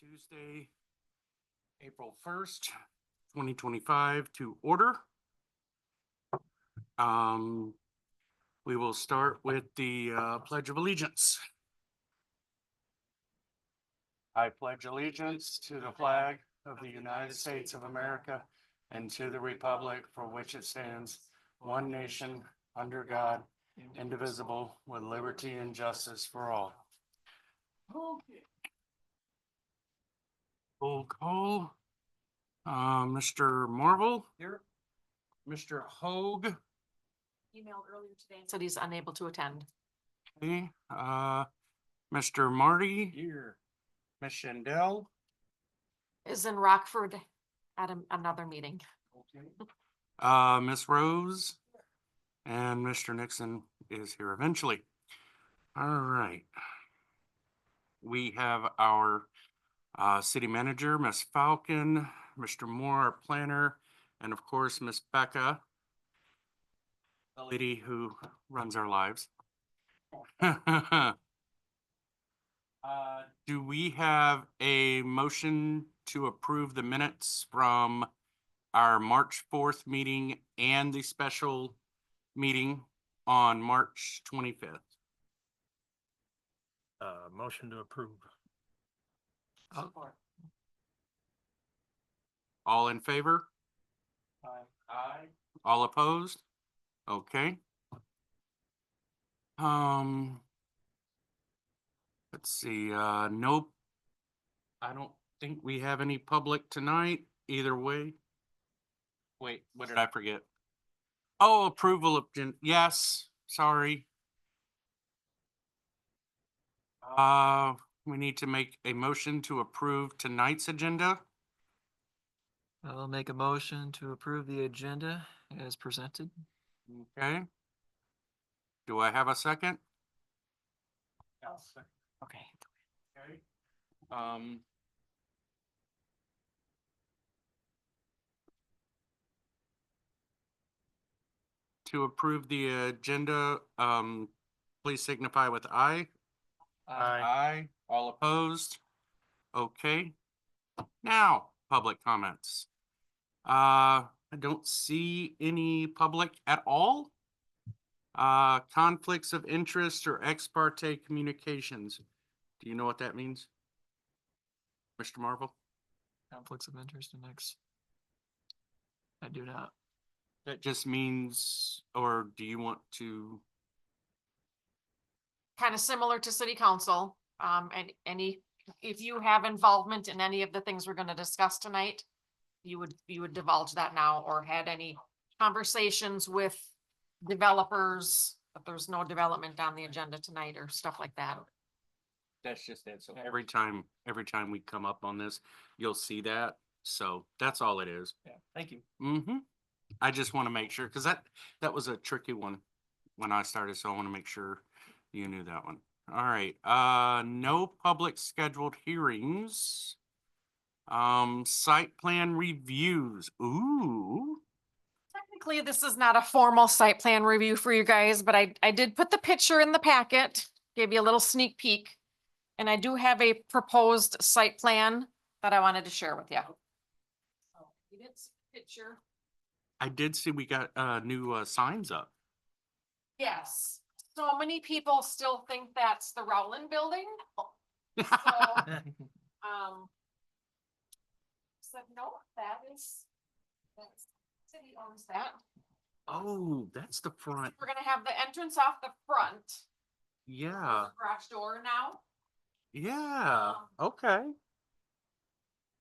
Tuesday, April 1st, 2025 to order. We will start with the Pledge of Allegiance. I pledge allegiance to the flag of the United States of America and to the republic for which it stands, one nation, under God, indivisible, with liberty and justice for all. Roll call. Mr. Marvel. Here. Mr. Hoag. Emailed earlier today. Said he's unable to attend. Okay. Mr. Marty. Here. Ms. Shandell. Is in Rockford at another meeting. Okay. Ms. Rose. And Mr. Nixon is here eventually. All right. We have our city manager, Ms. Falcon, Mr. Moore, our planner, and of course, Ms. Becca, the lady who runs our lives. Do we have a motion to approve the minutes from our March 4th meeting and the special meeting on March 25th? Motion to approve. Support. All in favor? Aye. All opposed? Okay. Let's see, nope. I don't think we have any public tonight either way. Wait, what did I forget? Oh, approval of, yes, sorry. We need to make a motion to approve tonight's agenda. I'll make a motion to approve the agenda as presented. Okay. Do I have a second? Okay. Okay. To approve the agenda, please signify with aye. Aye. All opposed? Okay. Now, public comments. I don't see any public at all. Conflicts of interest or ex parte communications. Do you know what that means? Mr. Marvel? Conflicts of interest and X. I do not. That just means, or do you want to? Kind of similar to city council. And if you have involvement in any of the things we're going to discuss tonight, you would divulge that now, or had any conversations with developers, but there's no development on the agenda tonight or stuff like that. That's just it. So every time we come up on this, you'll see that. So that's all it is. Yeah, thank you. Mm-hmm. I just want to make sure, because that was a tricky one when I started, so I want to make sure you knew that one. All right. No public scheduled hearings. Site plan reviews. Ooh. Technically, this is not a formal site plan review for you guys, but I did put the picture in the packet, gave you a little sneak peek. And I do have a proposed site plan that I wanted to share with you. So you did see the picture. I did see we got new signs up. Yes, so many people still think that's the Rowland building. So, said, no, that's city owns that. Oh, that's the front. We're gonna have the entrance off the front. Yeah. The garage door now. Yeah. Okay.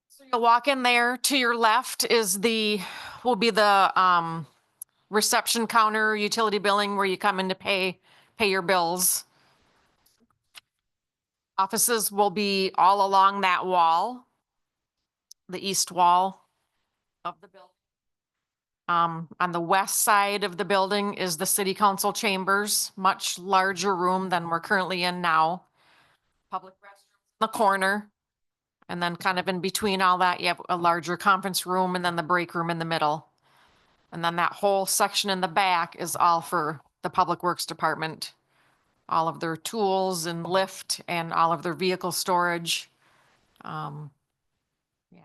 So you'll walk in there, to your left will be the reception counter, utility billing, where you come in to pay your bills. Offices will be all along that wall, the east wall of the building. On the west side of the building is the city council chambers, much larger room than we're currently in now. Public restrooms in the corner. And then kind of in between all that, you have a larger conference room and then the break room in the middle. And then that whole section in the back is all for the Public Works Department. All of their tools and lift and all of their vehicle storage. Um, yeah.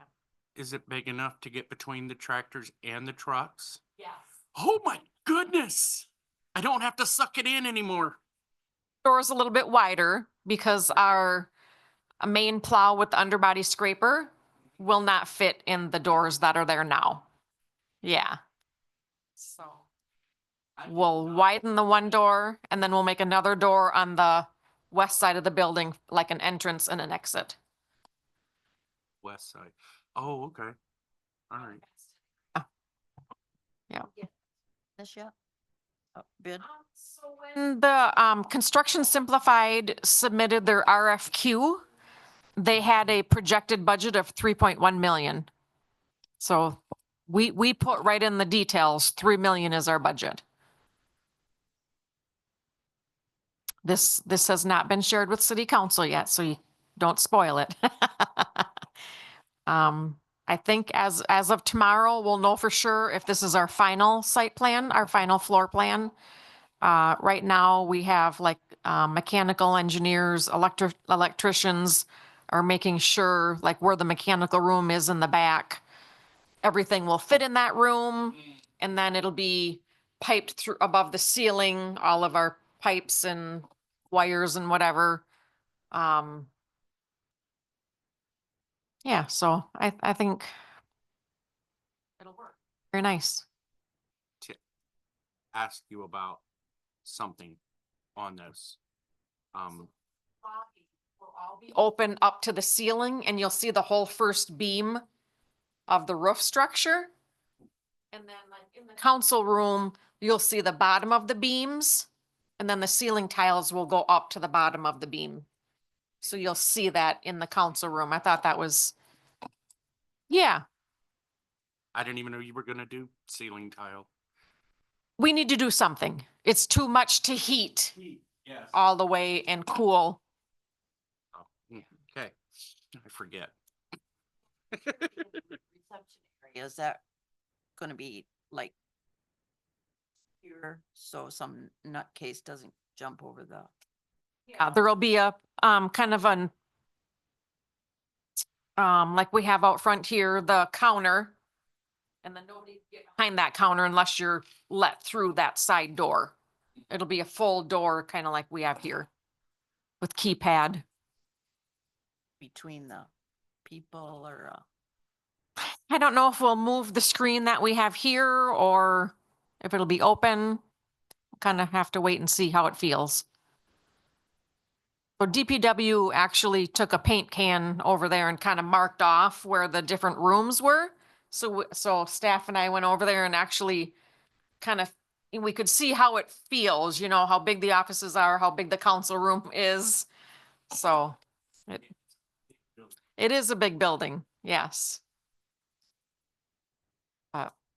Is it big enough to get between the tractors and the trucks? Yes. Oh my goodness! I don't have to suck it in anymore. Door's a little bit wider because our main plow with the underbody scraper will not fit in the doors that are there now. Yeah. So we'll widen the one door and then we'll make another door on the west side of the building, like an entrance and an exit. West side. Oh, okay. All right. This yet? Bid? When the Construction Simplified submitted their RFQ, they had a projected budget of 3.1 million. So we put right in the details, 3 million is our budget. This has not been shared with city council yet, so you don't spoil it. I think as of tomorrow, we'll know for sure if this is our final site plan, our final floor plan. Right now, we have like mechanical engineers, electricians are making sure like where the mechanical room is in the back. Everything will fit in that room and then it'll be piped through above the ceiling, all of our pipes and wires and whatever. Yeah, so I think it'll work. Very nice. Ask you about something on this. Will all be open up to the ceiling and you'll see the whole first beam of the roof structure. And then like in the council room, you'll see the bottom of the beams and then the ceiling tiles will go up to the bottom of the beam. So you'll see that in the council room. I thought that was, yeah, I didn't even know you were gonna do ceiling tile. we need to do something. It's too much to heat Yes. all the way and cool. Okay, I forget. Reception area, is that gonna be like here, so some nutcase doesn't jump over the, There'll be a, kind of an, like we have out front here, the counter. And then nobody can get behind that counter unless you're let through that side door. It'll be a full door, kind of like we have here with keypad. between the people or, I don't know if we'll move the screen that we have here or if it'll be open. Kind of have to wait and see how it feels. So DPW actually took a paint can over there and kind of marked off where the different rooms were. So staff and I went over there and actually kind of, we could see how it feels, you know, how big the offices are, how big the council room is. So it is a big building, yes.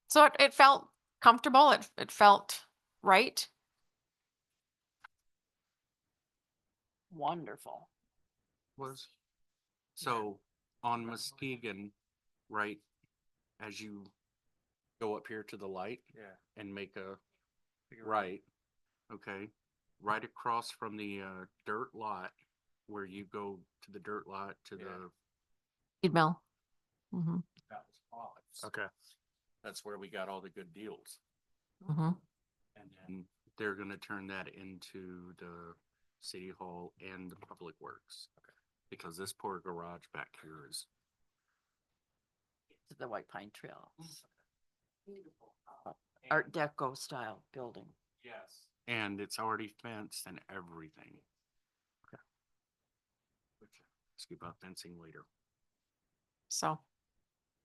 So it felt comfortable, it felt right. wonderful. Was. So on Muskegon, right, as you go up here to the light Yeah. and make a right, okay, right across from the dirt lot, where you go to the dirt lot to Yeah. the. Feed mill. Mhm, That was Olives. Okay. That's where we got all the good deals. mhm. And then they're gonna turn that into the city hall and the public works. Because this poor garage back here is. To the White Pine Trail. Art Deco style building. Yes. And it's already fenced and everything. Okay. Which, ask you about fencing later. So,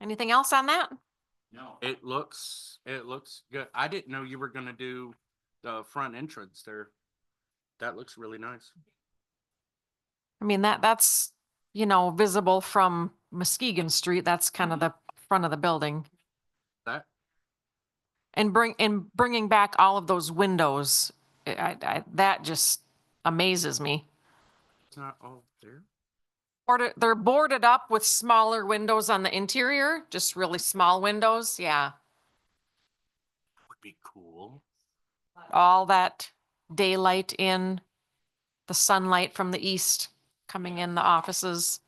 anything else on that? No. It looks good. I didn't know you were gonna do the front entrance there. That looks really nice. I mean, that's, you know, visible from Muskegon Street. That's kind of the front of the building. That, And bringing back all of those windows, that just amazes me. it's not all there. They're boarded up with smaller windows on the interior, just really small windows, yeah. Would be cool. All that daylight in, the sunlight from the east coming in the offices.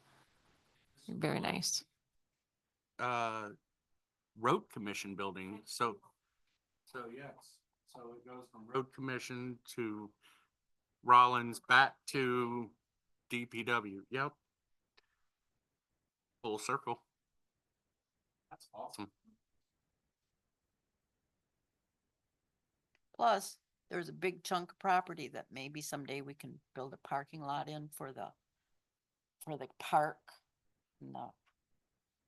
Very nice. Road commission building, so yes, so it goes from road commission to Rollins back to DPW, yep. Full circle. That's awesome. Plus, there's a big chunk of property that maybe someday we can build a parking lot in for the park and the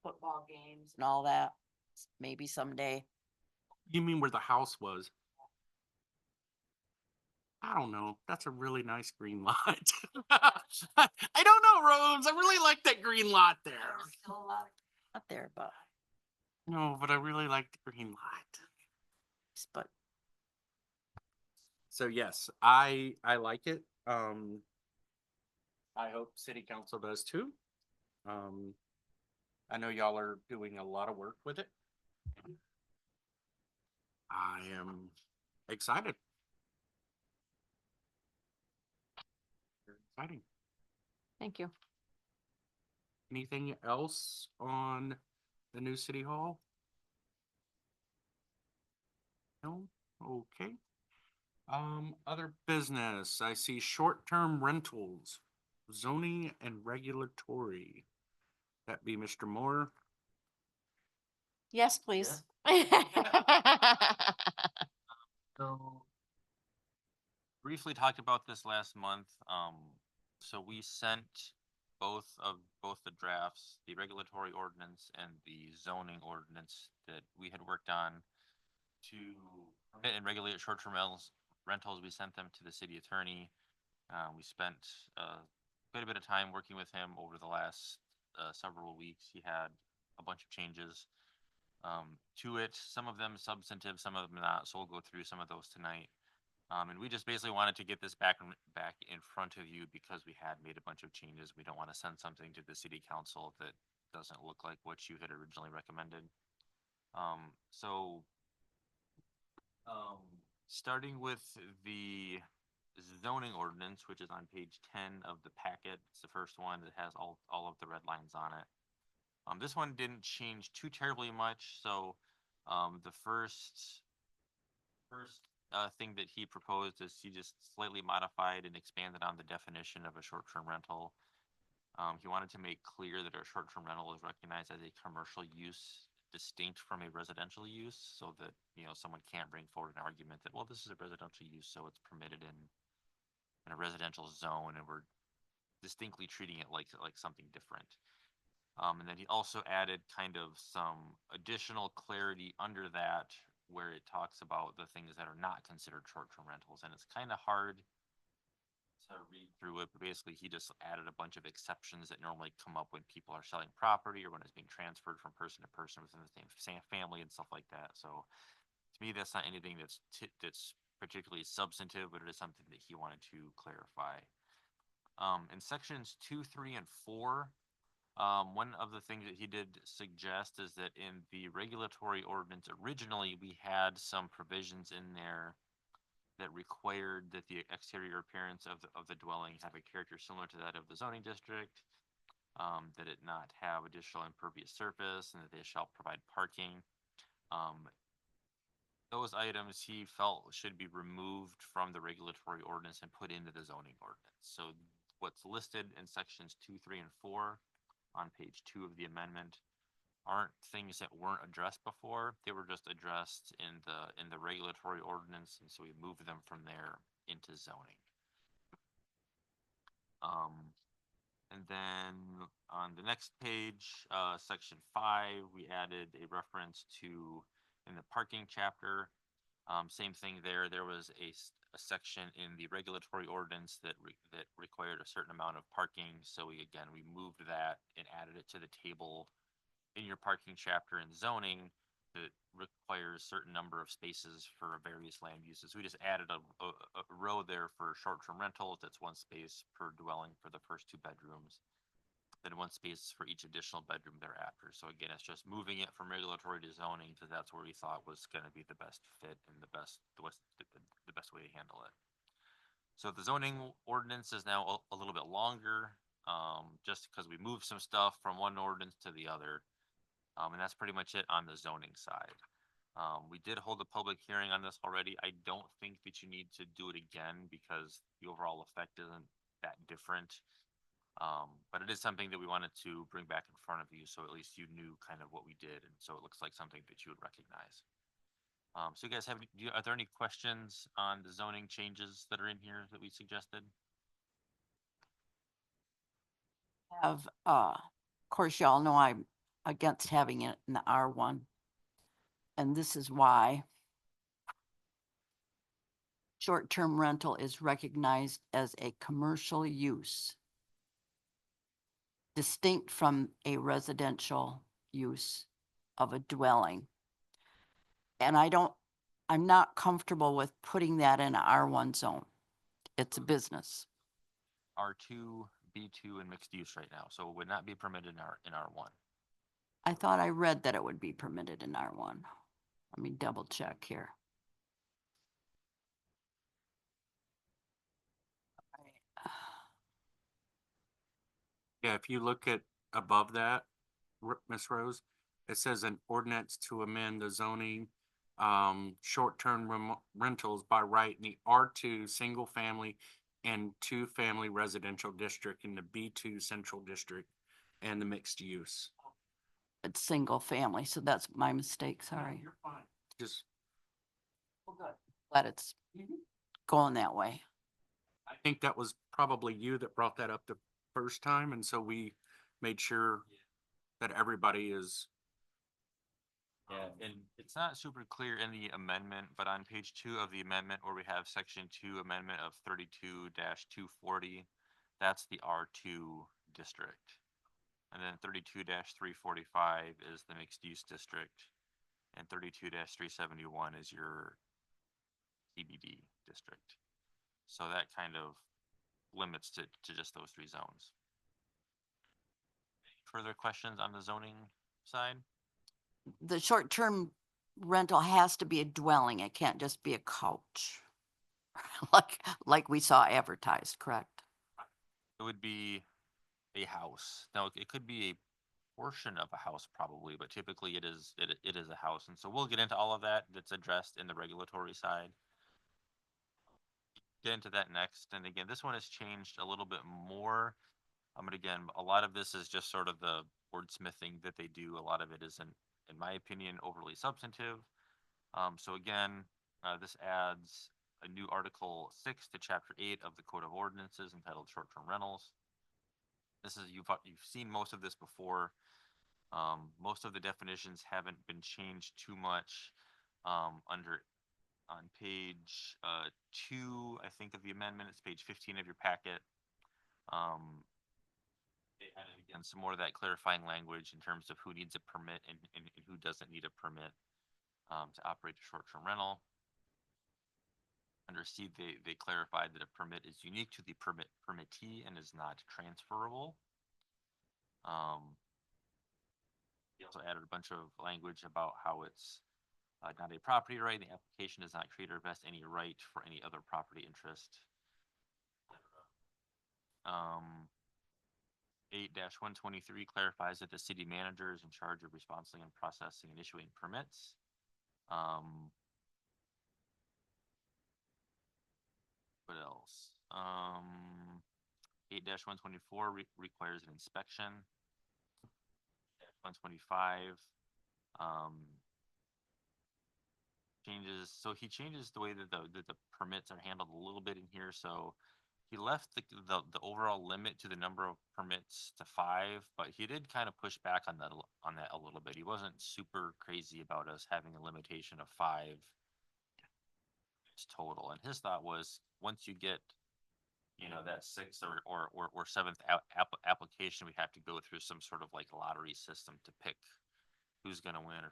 football games and all that. Maybe someday. You mean where the house was? I don't know. That's a really nice green lot. I don't know, Rose. I really like that green lot there. There's still a lot out there, No, but I really like the green lot. but So yes, I like it. I hope city council does too. I know y'all are doing a lot of work with it. I am excited. Very exciting. Thank you. Anything else on the new city hall? No? Okay. Other business, I see short-term rentals, zoning and regulatory. That be Mr. Moore. Yes, please. So, Briefly talked about this last month. So we sent both the drafts, the regulatory ordinance and the zoning ordinance that we had worked on to permit and regulate short-term rentals. We sent them to the city attorney. We spent quite a bit of time working with him over the last several weeks. He had a bunch of changes to it. Some of them substantive, some of them not. So we'll go through some of those tonight. And we just basically wanted to get this back in front of you because we had made a bunch of changes. We don't want to send something to the city council that doesn't look like what you had originally recommended. Starting with the zoning ordinance, which is on page 10 of the packet. It's the first one that has all of the red lines on it. This one didn't change too terribly much. So the first thing that he proposed is he just slightly modified and expanded on the definition of a short-term rental. He wanted to make clear that a short-term rental is recognized as a commercial use distinct from a residential use, so that, you know, someone can't bring forward an argument that, well, this is a residential use, so it's permitted in a residential zone, and we're distinctly treating it like something different. And then he also added kind of some additional clarity under that, where it talks about the things that are not considered short-term rentals, and it's kind of hard to read through it, but basically he just added a bunch of exceptions that normally come up when people are selling property or when it's being transferred from person to person within the same family and stuff like that. So to me, that's not anything that's particularly substantive, but it is something that he wanted to clarify. In sections 2, 3, and 4, one of the things that he did suggest is that in the regulatory ordinance originally, we had some provisions in there that required that the exterior appearance of the dwelling have a character similar to that of the zoning district, that it not have additional impervious surface, and that they shall provide parking. Those items he felt should be removed from the regulatory ordinance and put into the zoning ordinance. So what's listed in sections 2, 3, and 4 on page 2 of the amendment aren't things that weren't addressed before. They were just addressed in the regulatory ordinance, and so we moved them from there into zoning. And then on the next page, section 5, we added a reference to, in the parking chapter, same thing there. There was a section in the regulatory ordinance that required a certain amount of parking. So we moved that and added it to the table in your parking chapter in zoning that requires a certain number of spaces for various land uses. We just added a row there for short-term rentals. That's one space per dwelling for the first 2 bedrooms, then one space for each additional bedroom thereafter. So again, it's just moving it from regulatory to zoning because that's where we thought was going to be the best fit and the best way to handle it. So the zoning ordinance is now a little bit longer. just because we moved some stuff from one ordinance to the other. And that's pretty much it on the zoning side. We did hold a public hearing on this already. I don't think that you need to do it again because the overall effect isn't that different. But it is something that we wanted to bring back in front of you, so at least you knew kind of what we did, and so it looks like something that you would recognize. So you guys have, are there any questions on the zoning changes that are in here that we suggested? Of course, y'all know I'm against having it in the R1. And this is why. Short-term rental is recognized as a commercial use, distinct from a residential use of a dwelling. And I'm not comfortable with putting that in a R1 zone. It's a business. R2, B2, and mixed use right now, so it would not be permitted in R1. I thought I read that it would be permitted in R1. Let me double check here. Yeah, if you look at above that, Ms. Rose, it says an ordinance to amend the zoning, short-term rentals by right in the R2 single family and two-family residential district in the B2 central district and the mixed use. It's single family, so that's my mistake, sorry. You're fine. Just, But it's going that way. I think that was probably you that brought that up the first time, and so we made sure that everybody is. Yeah, and it's not super clear in the amendment, but on page 2 of the amendment where we have section 2 amendment of 32-240, that's the R2 district. And then 32-345 is the mixed use district. And 32-371 is your CBD district. So that kind of limits it to just those 3 zones. Further questions on the zoning side? The short-term rental has to be a dwelling. It can't just be a couch. Like we saw advertised, correct? It would be a house. Now, it could be a portion of a house probably, but typically it is a house. And so we'll get into all of that that's addressed in the regulatory side. Get into that next. And again, this one has changed a little bit more. But again, a lot of this is just sort of the wordsmithing that they do. A lot of it isn't, in my opinion, overly substantive. So again, this adds a new Article 6 to Chapter 8 of the Code of Ordinances entitled Short-Term Rentals. This is, you've seen most of this before. Most of the definitions haven't been changed too much. On page 2, I think, of the amendment, it's page 15 of your packet. They added again some more of that clarifying language in terms of who needs a permit and who doesn't need a permit to operate a short-term rental. Under C, they clarified that a permit is unique to the permittee and is not transferable. He also added a bunch of language about how it's not a property right. The application does not create or vest any right for any other property interest. 8-123 clarifies that the city manager is in charge of responsible and processing and issuing permits. What else? 8-124 requires an inspection. 125 changes. So he changes the way that the permits are handled a little bit in here. So he left the overall limit to the number of permits to 5, but he did kind of push back on that a little bit. He wasn't super crazy about us having a limitation of 5 total. And his thought was, once you get, that 6th or 7th application, we have to go through some sort of like lottery system to pick who's going to win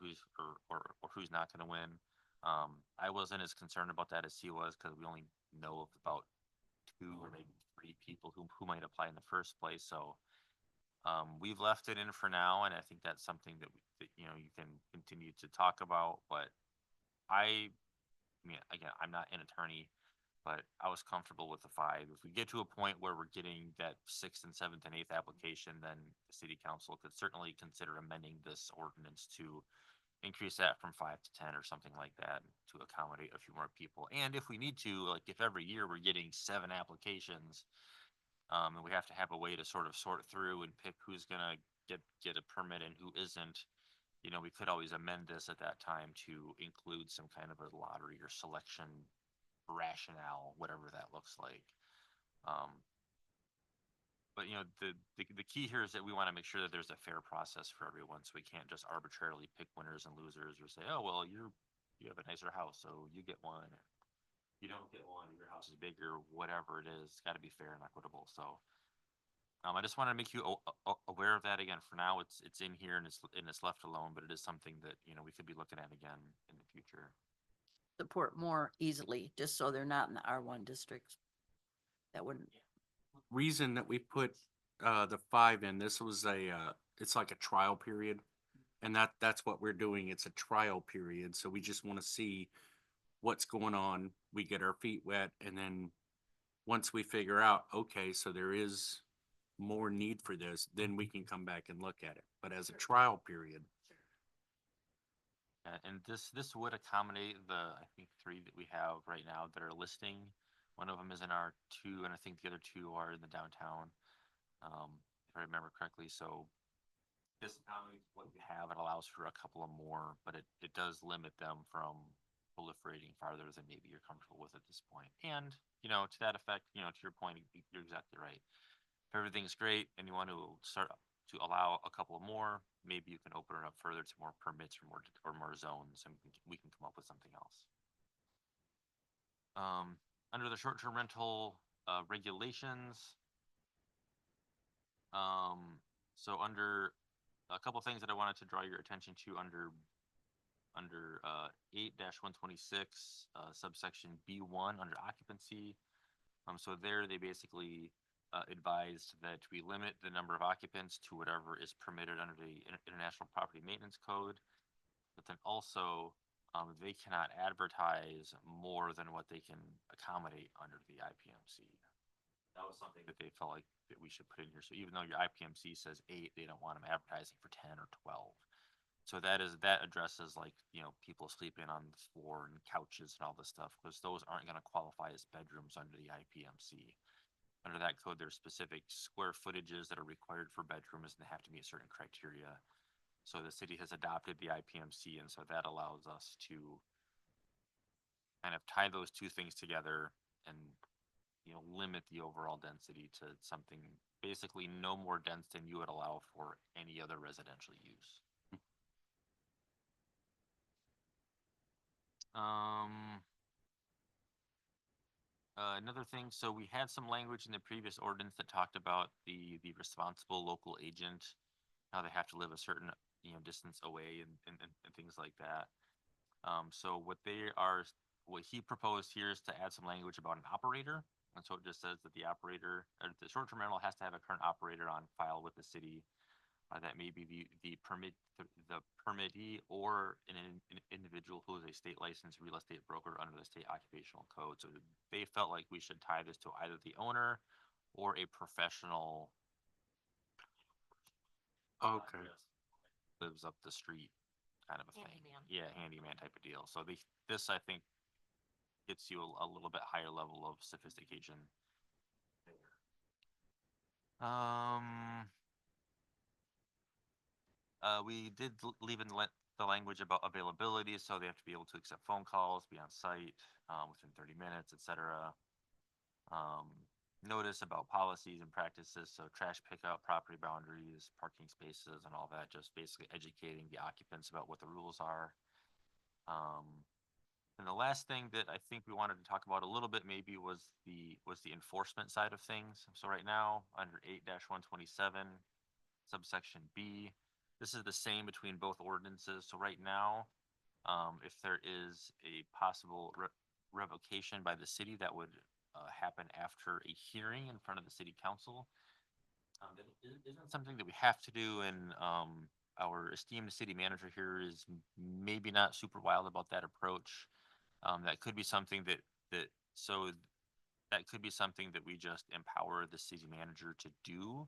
or who's not going to win. I wasn't as concerned about that as he was, because we only know of about 2 or maybe 3 people who might apply in the first place. So we've left it in for now, and I think that's something that you can continue to talk about. But I mean, again, I'm not an attorney. But I was comfortable with the 5. If we get to a point where we're getting that 6th and 7th and 8th application, then the city council could certainly consider amending this ordinance to increase that from 5 to 10 or something like that to accommodate a few more people. And if we need to, like if every year we're getting 7 applications, and we have to have a way to sort of sort through and pick who's gonna get a permit and who isn't, you know, we could always amend this at that time to include some kind of a lottery or selection rationale, whatever that looks like. Um, but you know, the key here is that we want to make sure that there's a fair process for everyone, so we can't just arbitrarily pick winners and losers or say, oh, well, you have a nicer house, so you get one. Or you don't get one, your house is bigger, whatever it is, it's got to be fair and equitable. So, I just want to make you aware of that again. For now, it's in here and it's left alone, but it is something that, you know, we could be looking at again in the future. Support more easily, just so they're not in the R1 districts. That wouldn't, Reason that we put the 5 in, this was it's like a trial period. And that's what we're doing. It's a trial period. So we just want to see what's going on. We get our feet wet, and then once we figure out, okay, so there is more need for this, then we can come back and look at it. But as a trial period, And this would accommodate the, I think, 3 that we have right now that are listing. One of them is in R2, and I think the other 2 are in the downtown, if I remember correctly. So this accommodates what you have. It allows for a couple of more, but it does limit them from proliferating farther than maybe you're comfortable with at this point. And, you know, to that effect, you know, to your point, you're exactly right. If everything's great and you want to start to allow a couple more, maybe you can open it up further to more permits or more zones, and we can come up with something else. Under the short-term rental regulations, so under a couple things that I wanted to draw your attention to under 8-126 subsection B1 under occupancy. So there they basically advised that we limit the number of occupants to whatever is permitted under the International Property Maintenance Code. But then also, they cannot advertise more than what they can accommodate under the IPMC. That was something that they felt like that we should put in here. So even though your IPMC says 8, they don't want them advertising for 10 or 12. So that addresses, like, you know, people sleeping on the floor and couches and all this stuff, because those aren't going to qualify as bedrooms under the IPMC. Under that code, there's specific square footages that are required for bedrooms, and they have to meet certain criteria. So the city has adopted the IPMC, and so that allows us to kind of tie those 2 things together and, you know, limit the overall density to something basically no more dense than you would allow for any other residential use. Another thing, so we had some language in the previous ordinance that talked about the responsible local agent, how they have to live a certain, you know, distance away and things like that. So what he proposed here is to add some language about an operator. And so it just says that the operator, or the short-term rental has to have a current operator on file with the city. That may be the permittee or an individual who is a state licensed real estate broker under the state occupational code. So they felt like we should tie this to either the owner or a professional. okay. Lives up the street kind of a thing. Handyman. Yeah, handyman type of deal. So this, I think, gets you a little bit higher level of sophistication. We did leave in the language about availability, so they have to be able to accept phone calls, be on site within 30 minutes, etc. Notice about policies and practices, so trash pickup, property boundaries, parking spaces, and all that. Just basically educating the occupants about what the rules are. And the last thing that I think we wanted to talk about a little bit maybe was the enforcement side of things. So right now, under 8-127, subsection B, this is the same between both ordinances. So right now, if there is a possible revocation by the city, that would happen after a hearing in front of the city council. That isn't something that we have to do, and our esteemed city manager here is maybe not super wild about that approach. That could be something that so that could be something that we just empower the city manager to do.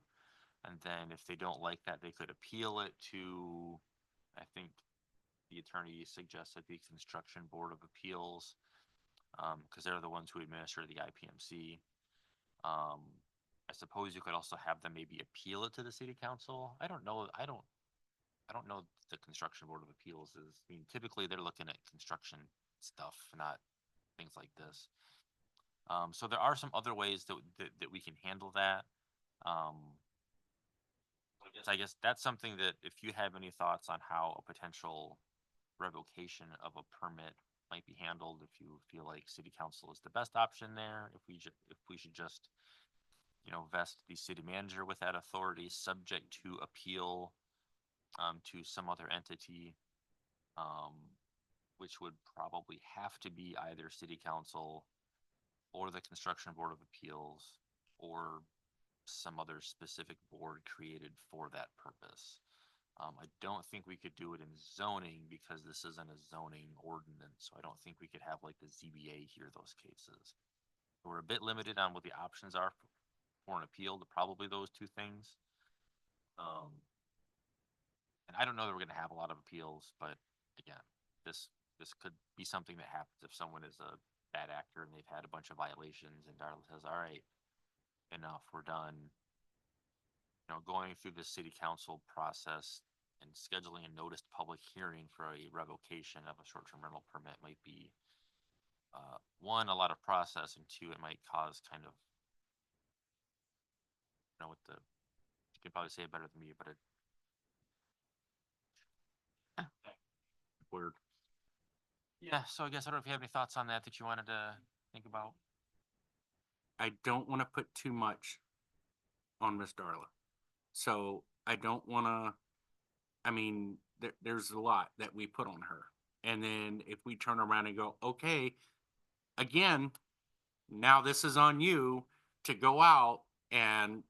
And then if they don't like that, they could appeal it to, I think the attorney suggested the Construction Board of Appeals, because they're the ones who administer the IPMC. I suppose you could also have them maybe appeal it to the city council. I don't know. I don't know the Construction Board of Appeals is. I mean, typically they're looking at construction stuff, not things like this. So there are some other ways that we can handle that. I guess that's something that if you have any thoughts on how a potential revocation of a permit might be handled, if you feel like city council is the best option there, if we should just, vest the city manager with that authority, subject to appeal to some other entity, which would probably have to be either city council or the Construction Board of Appeals or some other specific board created for that purpose. I don't think we could do it in zoning because this isn't a zoning ordinance, so I don't think we could have like the ZBA hear those cases. We're a bit limited on what the options are for an appeal to probably those two things. And I don't know that we're gonna have a lot of appeals, but again, this could be something that happens if someone is a bad actor and they've had a bunch of violations and Darla says, all right, enough, we're done. Going through the city council process and scheduling a noticed public hearing for a revocation of a short-term rental permit might be, one, a lot of process, and two, it might cause kind of, you can probably say it better than me, but Word. yeah, so I guess I don't know if you have any thoughts on that you wanted to think about. I don't want to put too much on Miss Darla. So I don't want to, I mean, there's a lot that we put on her. And then if we turn around and go, okay, again, now this is on you to go out and,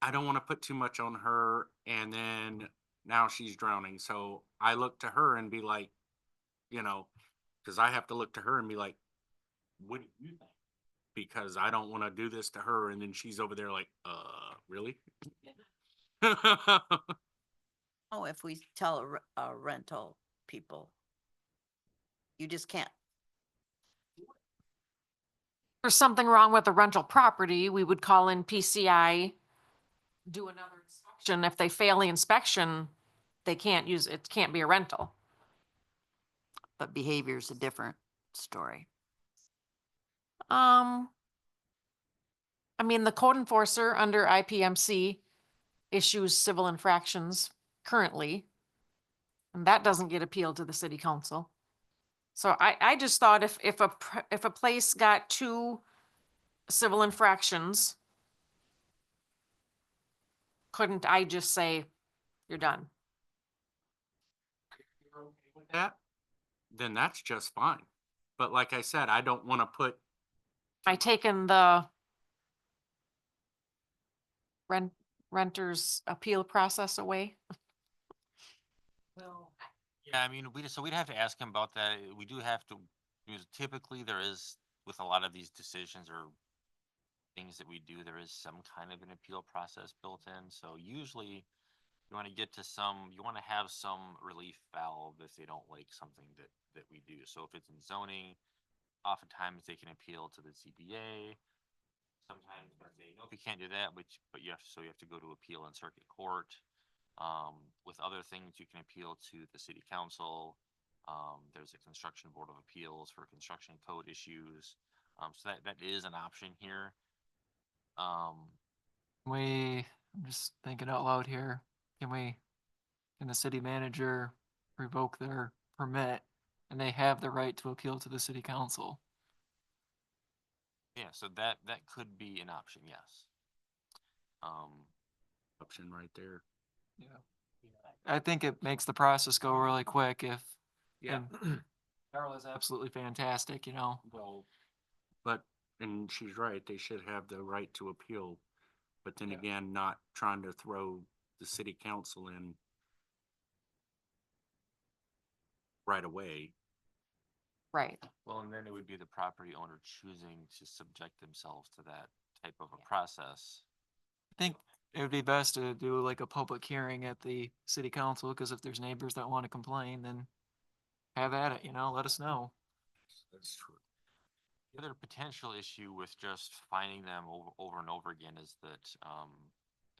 I don't want to put too much on her. And then now she's drowning. So I look to her and be like, because I have to look to her and be like, what do you think? Because I don't want to do this to her. And then she's over there like, really? Oh, if we tell a rental people, you just can't. there's something wrong with the rental property, we would call in PCI, do another inspection. If they fail the inspection, they can't use, it can't be a rental. But behavior's a different story. I mean, the code enforcer under IPMC issues civil infractions currently. And that doesn't get appealed to the city council. So I just thought if a place got 2 civil infractions, couldn't I just say, you're done? With that, then that's just fine. But like I said, I don't want to put, I taken the renter's appeal process away. Well, yeah, I mean, we'd have to ask him about that. We do have to, because typically there is, with a lot of these decisions or things that we do, there is some kind of an appeal process built in. So usually you want to have some relief valve if they don't like something that we do. So if it's in zoning, oftentimes they can appeal to the ZBA. Sometimes they know if you can't do that, but you have to go to appeal in circuit court. With other things, you can appeal to the city council. There's a Construction Board of Appeals for construction code issues. So that is an option here. I'm just thinking out loud here, can the city manager revoke their permit and they have the right to appeal to the city council? Yeah, so that could be an option, yes. option right there. Yeah. I think it makes the process go really quick if, Yeah. and Darla's absolutely fantastic, Well, and she's right, they should have the right to appeal. But then Yeah. again, not trying to throw the city council in right away. Right. Well, and then it would be the property owner choosing to subject themselves to that type of a process. I think it would be best to do like a public hearing at the city council, because if there's neighbors that want to complain, then have at it, let us know. That's true. The other potential issue with just finding them over and over again is that,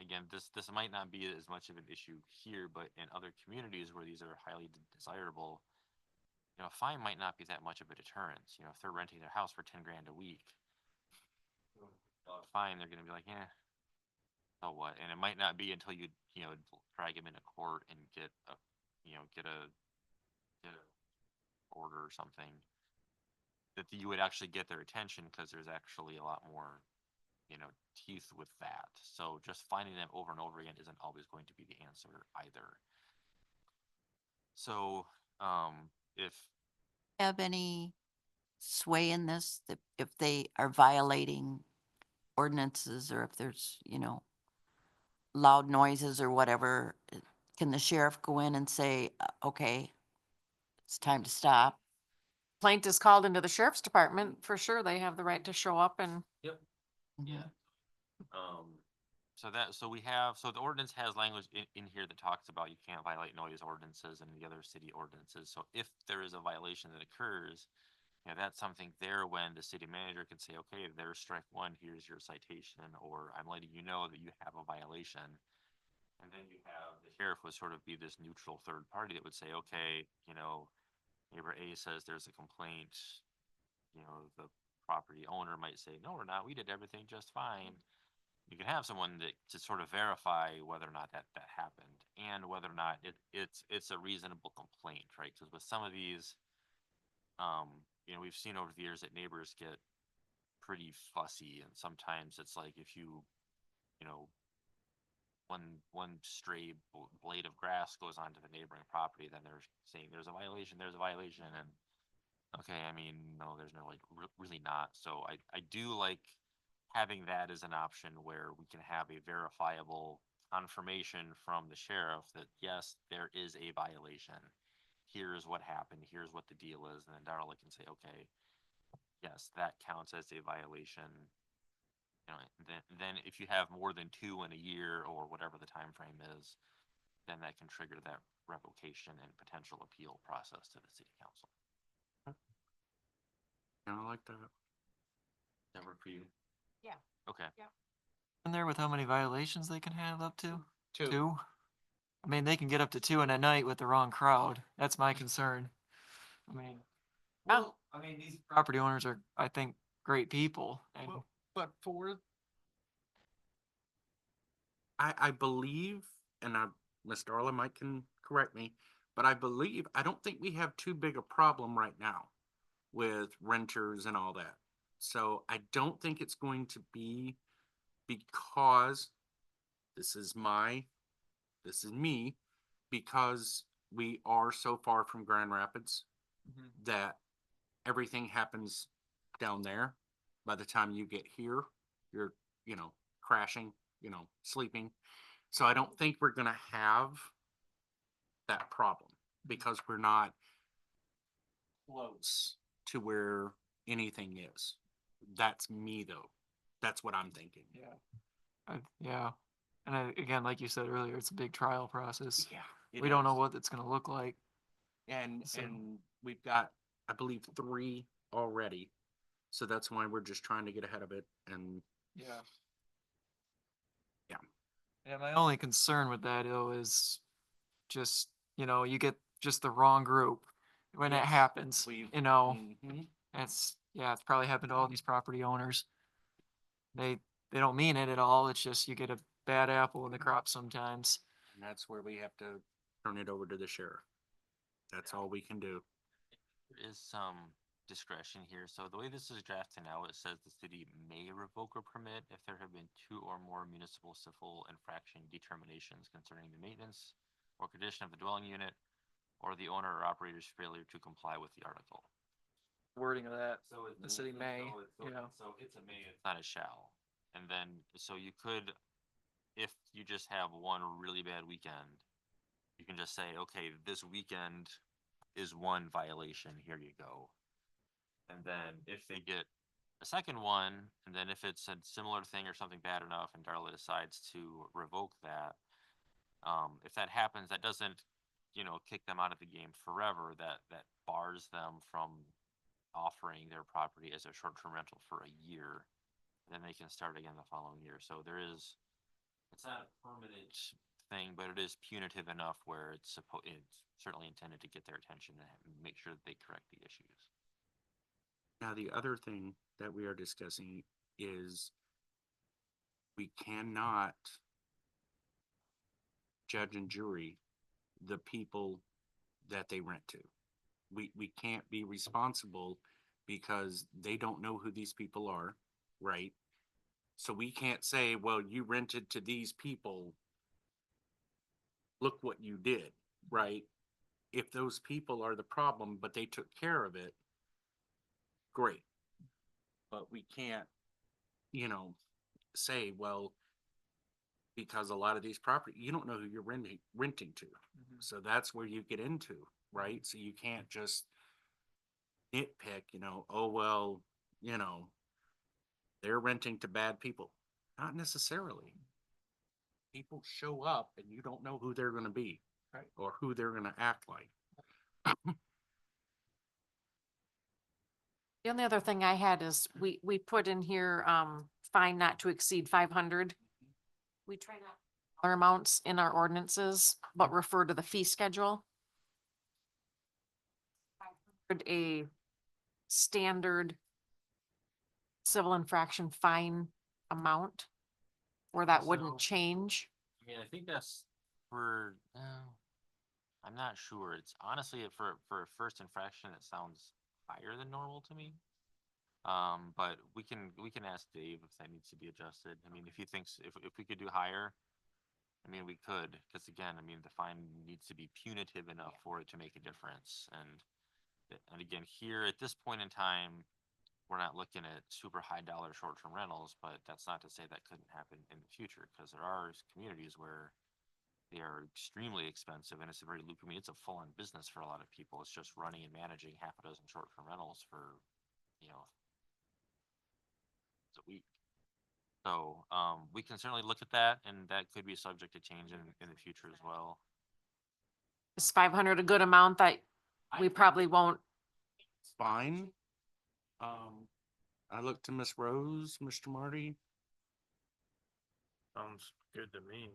again, this might not be as much of an issue here, but in other communities where these are highly desirable, a fine might not be that much of a deterrent. If they're renting their house for 10 grand a week, fine, they're gonna be like, yeah, so what? And it might not be until you drag them into court and get a order or something that you would actually get their attention, because there's actually a lot more, teeth with that. So just finding them over and over again isn't always going to be the answer either. So, if Have any sway in this, that if they are violating ordinances or if there's, loud noises or whatever, can the sheriff go in and say, okay, it's time to stop? Complaint is called into the sheriff's department, for sure, they have the right to show up and, Yep. Mhm. Yeah. So the ordinance has language in here that talks about you can't violate noise ordinances and the other city ordinances. So if there is a violation that occurs, that's something there when the city manager can say, okay, there's strike one, here's your citation, or I'm letting you know that you have a violation. And then you have the sheriff would sort of be this neutral third party that would say, okay, neighbor A says there's a complaint, the property owner might say, no, we're not, we did everything just fine. You can have someone that to sort of verify whether or not that happened and whether or not it's a reasonable complaint, right? Because with some of these, we've seen over the years that neighbors get pretty fussy, and sometimes it's like if you know, one stray blade of grass goes onto the neighboring property, then they're saying there's a violation, and okay, I mean, no, there's no, like, really not. So I do like having that as an option where we can have a verifiable confirmation from the sheriff that yes, there is a violation. Here's what happened, here's what the deal is, and then Darla can say, okay, yes, that counts as a violation. Then if you have more than two in a year or whatever the time frame is, then that can trigger that revocation and potential appeal process to the city council. Kind of like that. That work for you? Yeah. Okay. And there with how many violations they can have up to? Two. Two? I mean, they can get up to two in a night with the wrong crowd. That's my concern. I mean, Oh. these property owners are, I think, great people. And Well, but I believe, and Ms. Darla might can correct me, but I don't think we have too big a problem right now with renters and all that. So I don't think it's going to be, because this is me, because we are so far from Grand Rapids that everything happens down there. By the time you get here, you're, crashing, sleeping. So I don't think we're gonna have that problem because we're not close to where anything is. That's me though. That's what I'm thinking. yeah. And again, like you said earlier, it's a big trial process. Yeah. We don't know what it's gonna look like. And So- we've got, I believe, 3 already. So that's why we're just trying to get ahead of it. And Yeah. Yeah. Yeah, my only concern with that though is just, you get just the wrong group when it Yes, happens, Mhm. it's probably happened to all these property owners. They don't mean it at all. It's just you get a bad apple in the crop sometimes. And that's where we have to turn it over to the sheriff. That's all we can do. There is some discretion here. So the way this is drafted now, it says the city may revoke a permit if there have been 2 or more municipal civil infraction determinations concerning the maintenance or condition of the dwelling unit or the owner or operator's failure to comply with the article. Wording of that. So it's The city may, So it's a may, it's not a shall. And then, so you could, if you just have one really bad weekend, you can just say, okay, this weekend is one violation, here you go. And then if they get a second one, and then if it's a similar thing or something bad enough and Darla decides to revoke that, if that happens, that doesn't, kick them out of the game forever. That bars them from offering their property as a short-term rental for a year. Then they can start again the following year. So it's not a permanent thing, but it is punitive enough where it's certainly intended to get their attention and make sure that they correct the issues. Now, the other thing that we are discussing is we cannot judge and jury the people that they rent to. We can't be responsible because they don't know who these people are, right? So we can't say, well, you rented to these people. Look what you did, right? If those people are the problem, but they took care of it, great. But we can't, say, well, because a lot of these property, you don't know who you're renting to. So that's where you get into, right? So you can't just nitpick, oh, well, they're renting to bad people. Not necessarily. People show up and you don't know who they're gonna be. Right. Or who they're gonna act like. The only other thing I had is we put in here, fine not to exceed 500. We try not dollar amounts in our ordinances, but refer to the fee schedule. 500 a standard civil infraction fine amount, where that So- wouldn't change. I mean, I think that's for, I'm not sure. It's honestly, for a first infraction, it sounds higher than normal to me. But we can ask Dave if that needs to be adjusted. I mean, if he thinks, if we could do higher, I mean, we could, because again, I mean, the fine needs to be punitive enough for it to make a difference. And again, here at this point in time, we're not looking at super high dollar short-term rentals, but that's not to say that couldn't happen in the future, because there are communities where they are extremely expensive and it's a very lucrative, I mean, it's a full-on business for a lot of people. It's just running and managing half a dozen short-term rentals for, it's a week. So, we can certainly look at that, and that could be subject to change in the future as well. Is 500 a good amount that we probably won't? It's fine. I look to Miss Rose, Mr. Marty. Sounds good to me.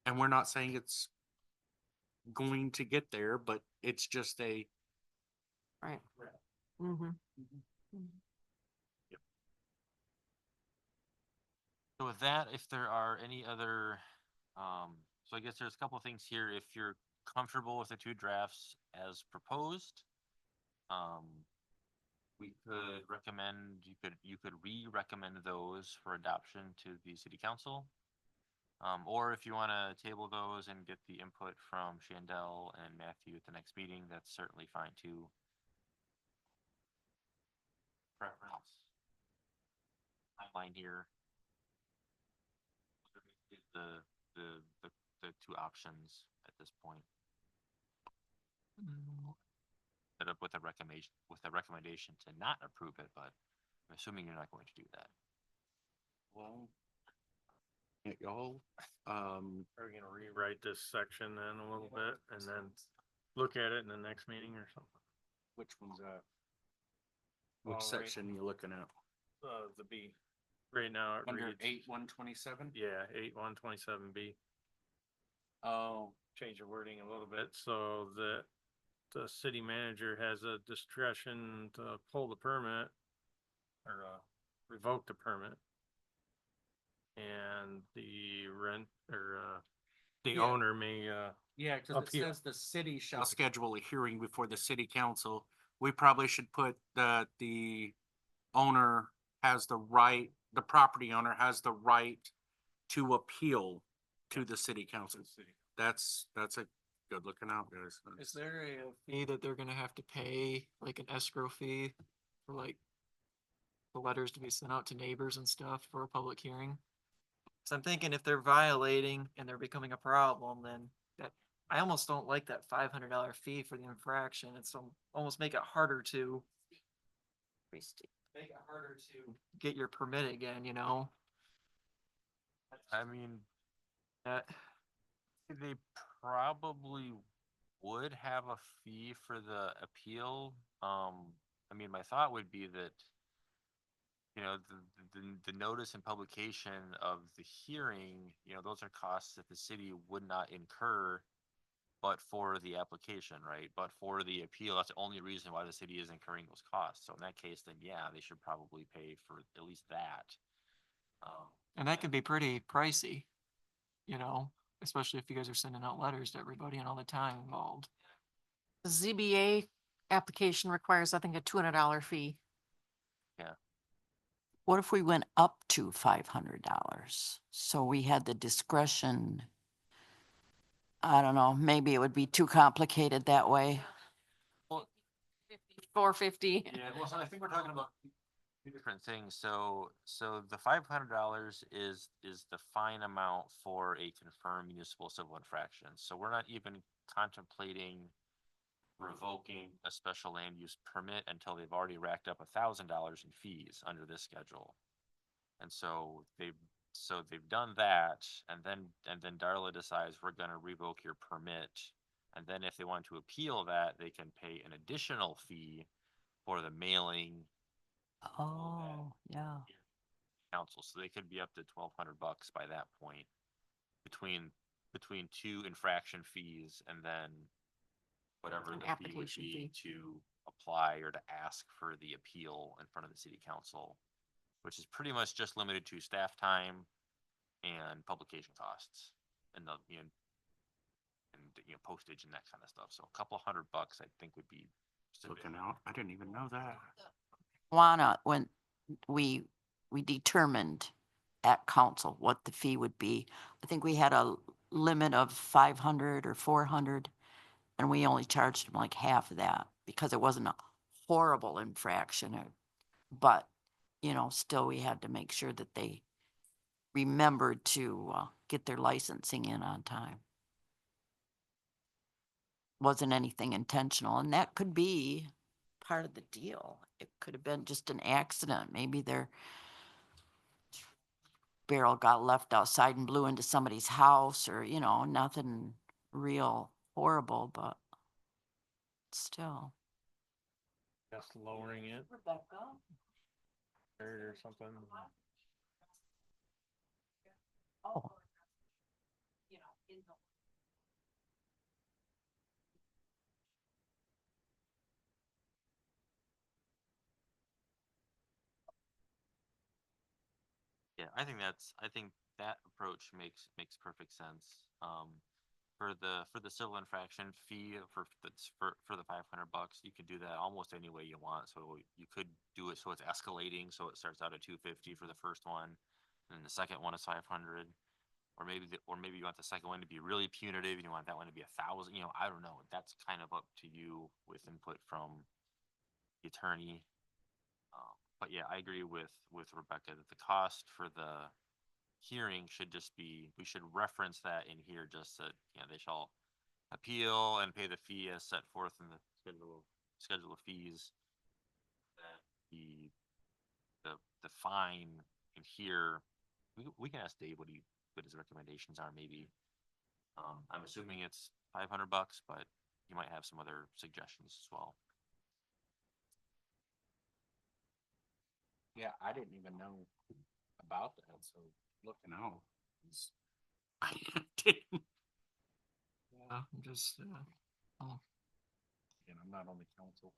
And we're not saying it's going to get there, but it's just a. Right. Mm-hmm. So with that, if there are any other, so I guess there's a couple of things here. If you're comfortable with the two drafts as proposed, we could recommend, you could re-recommend those for adoption to the city council. Or if you wanna table those and get the input from Shandell and Matthew at the next meeting, that's certainly fine too. Preference. Timeline here. The two options at this point. Set up with a recommendation to not approve it, but I'm assuming you're not going to do that. Well. Y'all, Are we gonna rewrite this section then a little bit and then look at it in the next meeting or something? which one's that? Well, Which right- section you looking at? The B. Right now it Under reads. 8-127? Yeah, 8-127B. Oh, Change the wording a little bit so that the city manager has a discretion to pull the permit or revoke the permit. And the rent or the Yeah. owner may yeah, cause it Appeal. says the city shall schedule a hearing before the city council. We probably should put that the owner has the right, the property owner has the right to appeal to the city council. That's a good looking out, guys. Is there a fee that they're gonna have to pay, like an escrow fee for like the letters to be sent out to neighbors and stuff for a public hearing? So I'm thinking if they're violating and they're becoming a problem, then that I almost don't like that $500 fee for the infraction. It's almost make it harder to Pretty steep. make it harder to get your permit again, you know? I mean, Uh, they probably would have a fee for the appeal. I mean, my thought would be that, you know, the notice and publication of the hearing, you know, those are costs that the city would not incur but for the application, right? But for the appeal, that's the only reason why the city is incurring those costs. So in that case, then yeah, they should probably pay for at least that. and that can be pretty pricey, you know, especially if you guys are sending out letters to everybody and all the time involved. The ZBA application requires, I think, a $200 fee. What if we went up to $500? So we had the discretion. I don't know, maybe it would be too complicated that way. $450. Yeah, well, so I think we're talking about two different things. So the $500 is the fine amount for a confirmed municipal civil infraction. So we're not even contemplating revoking a special land use permit until they've already racked up $1,000 in fees under this schedule. And so they've done that, and then Darla decides we're gonna revoke your permit. And then if they want to appeal that, they can pay an additional fee for the mailing Oh, yeah. council. So they could be up to $1,200 by that point between two infraction fees and then whatever An the fee would application be fee. to apply or to ask for the appeal in front of the city council, which is pretty much just limited to staff time and publication costs and postage and that kind of stuff. So a couple $100 I think would be Looking out, I didn't even know that. Juana, when we determined at council what the fee would be, I think we had a limit of 500 or 400, and we only charged them like half of that because it wasn't a horrible infraction. But, you know, still we had to make sure that they remembered to get their licensing in on time. Wasn't anything intentional, and that could be part of the deal. It could have been just an accident. Maybe their barrel got left outside and blew into somebody's house, or, you know, nothing real horrible, but still. Just lowering it Rebecca? or something. Oh. Yeah, I think that approach makes perfect sense. For the civil infraction fee for the $500, you can do that almost any way you want. So you could do it so it's escalating, so it starts out at $250 for the first one, and then the second one is 500, or maybe you want the second one to be really punitive and you want that one to be 1,000. You know, I don't know. That's kind of up to you with input from the attorney. But yeah, I agree with Rebecca that the cost for the hearing should just be, we should reference that in here, just that, you know, they shall appeal and pay the fee as set forth in the schedule of fees. That the fine in here, we can ask Dave what his recommendations are, maybe. I'm assuming it's $500, but you might have some other suggestions as well. Yeah, I didn't even know about that, so looking out. I didn't, Yeah, I'm just, oh, and I'm not on the council.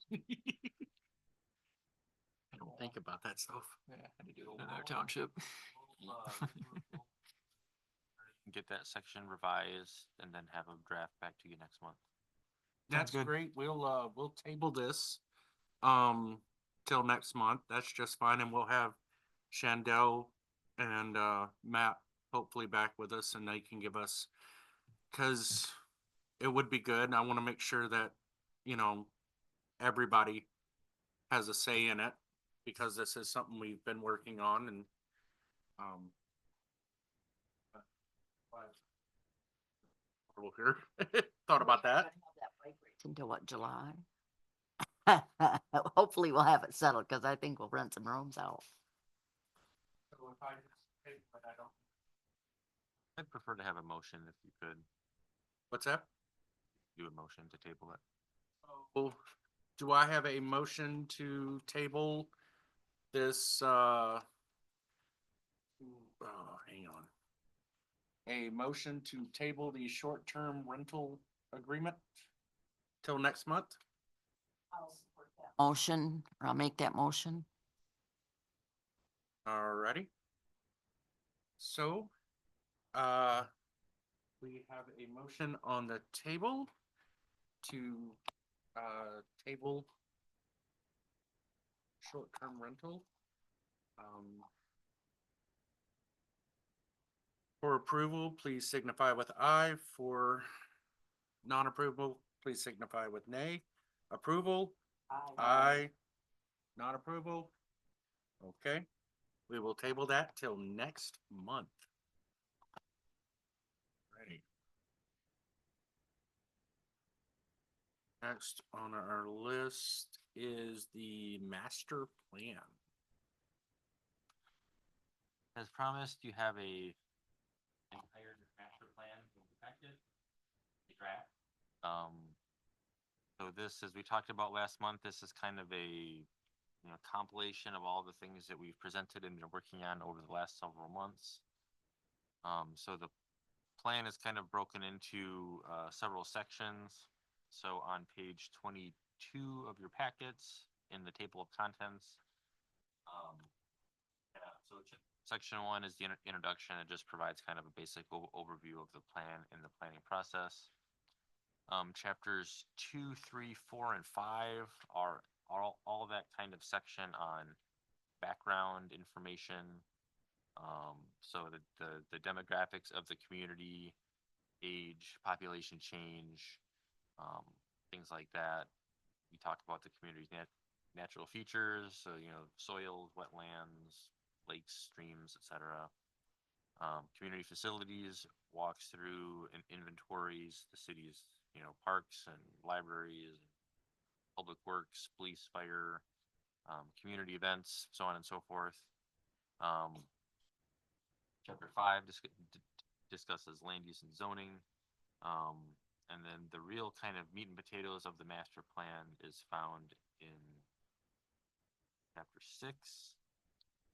I don't think about that stuff. yeah, I had to do it in another township. Get that section revised and then have a draft back to you next month. That's good. great. We'll table this, till next month. That's just fine. And we'll have Shandell and, Matt hopefully back with us and they can give us, cause it would be good. And I want to make sure that, you know, everybody has a say in it because this is something we've been working on and, we'll hear. thought about that. Until what, July? Hopefully we'll have it settled, cause I think we'll rent some rooms out. So if I just take, but I don't. I'd prefer to have a motion if you could What's that? do a motion to table it. So, do I have a motion to table this, hang on. A motion to table the short-term rental agreement till next month? Motion, or I'll make that motion. Alrighty. So, we have a motion on the table to, table short-term rental. For approval, please signify with aye. For non-approval, please signify with nay. Approval? Aye. Not approval? Okay, we will table that till next month. Ready. Next on our list is the master plan. As promised, you have a entire master plan in the packet, a draft. So this, as we talked about last month, this is kind of a, compilation of all the things that we've presented and been working on over the last several months. So the plan is kind of broken into, several sections. So on page 22 of your packets in the table of contents, section 1 is the introduction. It just provides kind of a basic overview of the plan and the planning process. Chapters 2, 3, 4, and 5 are all that kind of section on background information. So the demographics of the community, age, population change, things like that. We talked about the community's natural features, so soils, wetlands, lakes, streams, etc. Community facilities walks through and inventories the city's parks and libraries, public works, police, fire, community events, so on and so forth. Chapter 5 discusses land use and zoning. And then the real kind of meat and potatoes of the master plan is found in chapter 6,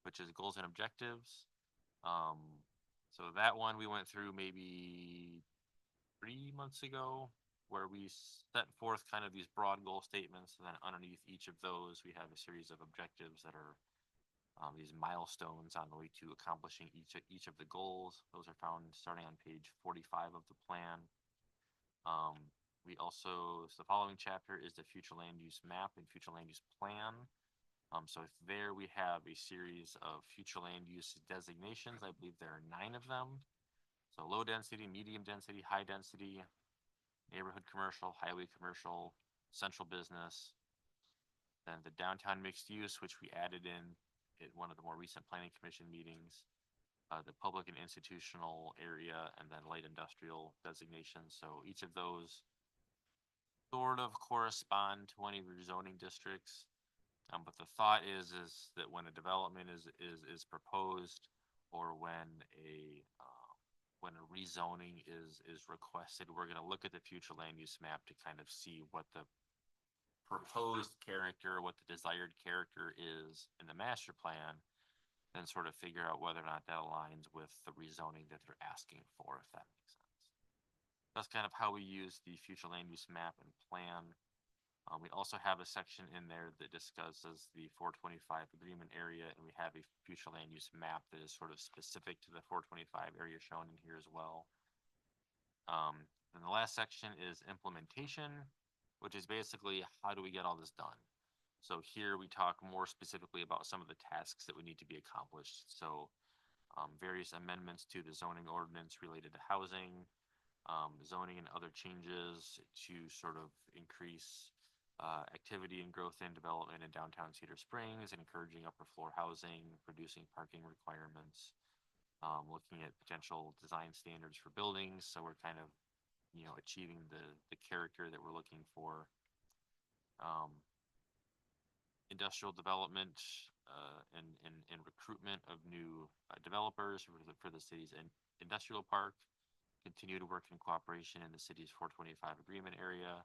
which is goals and objectives. So that one we went through maybe 3 months ago, where we set forth kind of these broad goal statements, and then underneath each of those, we have a series of objectives that are these milestones on the way to accomplishing each of the goals. Those are found starting on page 45 of the plan. We also, the following chapter is the future land use map and future land use plan. So there we have a series of future land use designations. I believe there are 9 of them. So low density, medium density, high density, neighborhood commercial, highway commercial, central business. Then the downtown mixed use, which we added in at one of the more recent planning commission meetings. The public and institutional area, and then light industrial designations. So each of those sort of correspond to any rezoning districts. But the thought is that when a development is proposed, or when a rezoning is requested, we're going to look at the future land use map to kind of see what the proposed character, what the desired character is in the master plan, and sort of figure out whether or not that aligns with the rezoning that they're asking for, if that makes sense. That's kind of how we use the future land use map and plan. We also have a section in there that discusses the 425 agreement area, and we have a future land use map that is sort of specific to the 425 area shown in here as well. And the last section is implementation, which is basically how do we get all this done? So here we talk more specifically about some of the tasks that would need to be accomplished. So various amendments to the zoning ordinance related to housing, zoning and other changes to sort of increase activity and growth and development in downtown Cedar Springs, and encouraging upper floor housing, reducing parking requirements, looking at potential design standards for buildings. So we're kind of you know, achieving the character that we're looking for. Um, industrial development, and recruitment of new developers for the city's industrial park. Continue to work in cooperation in the city's 425 agreement area.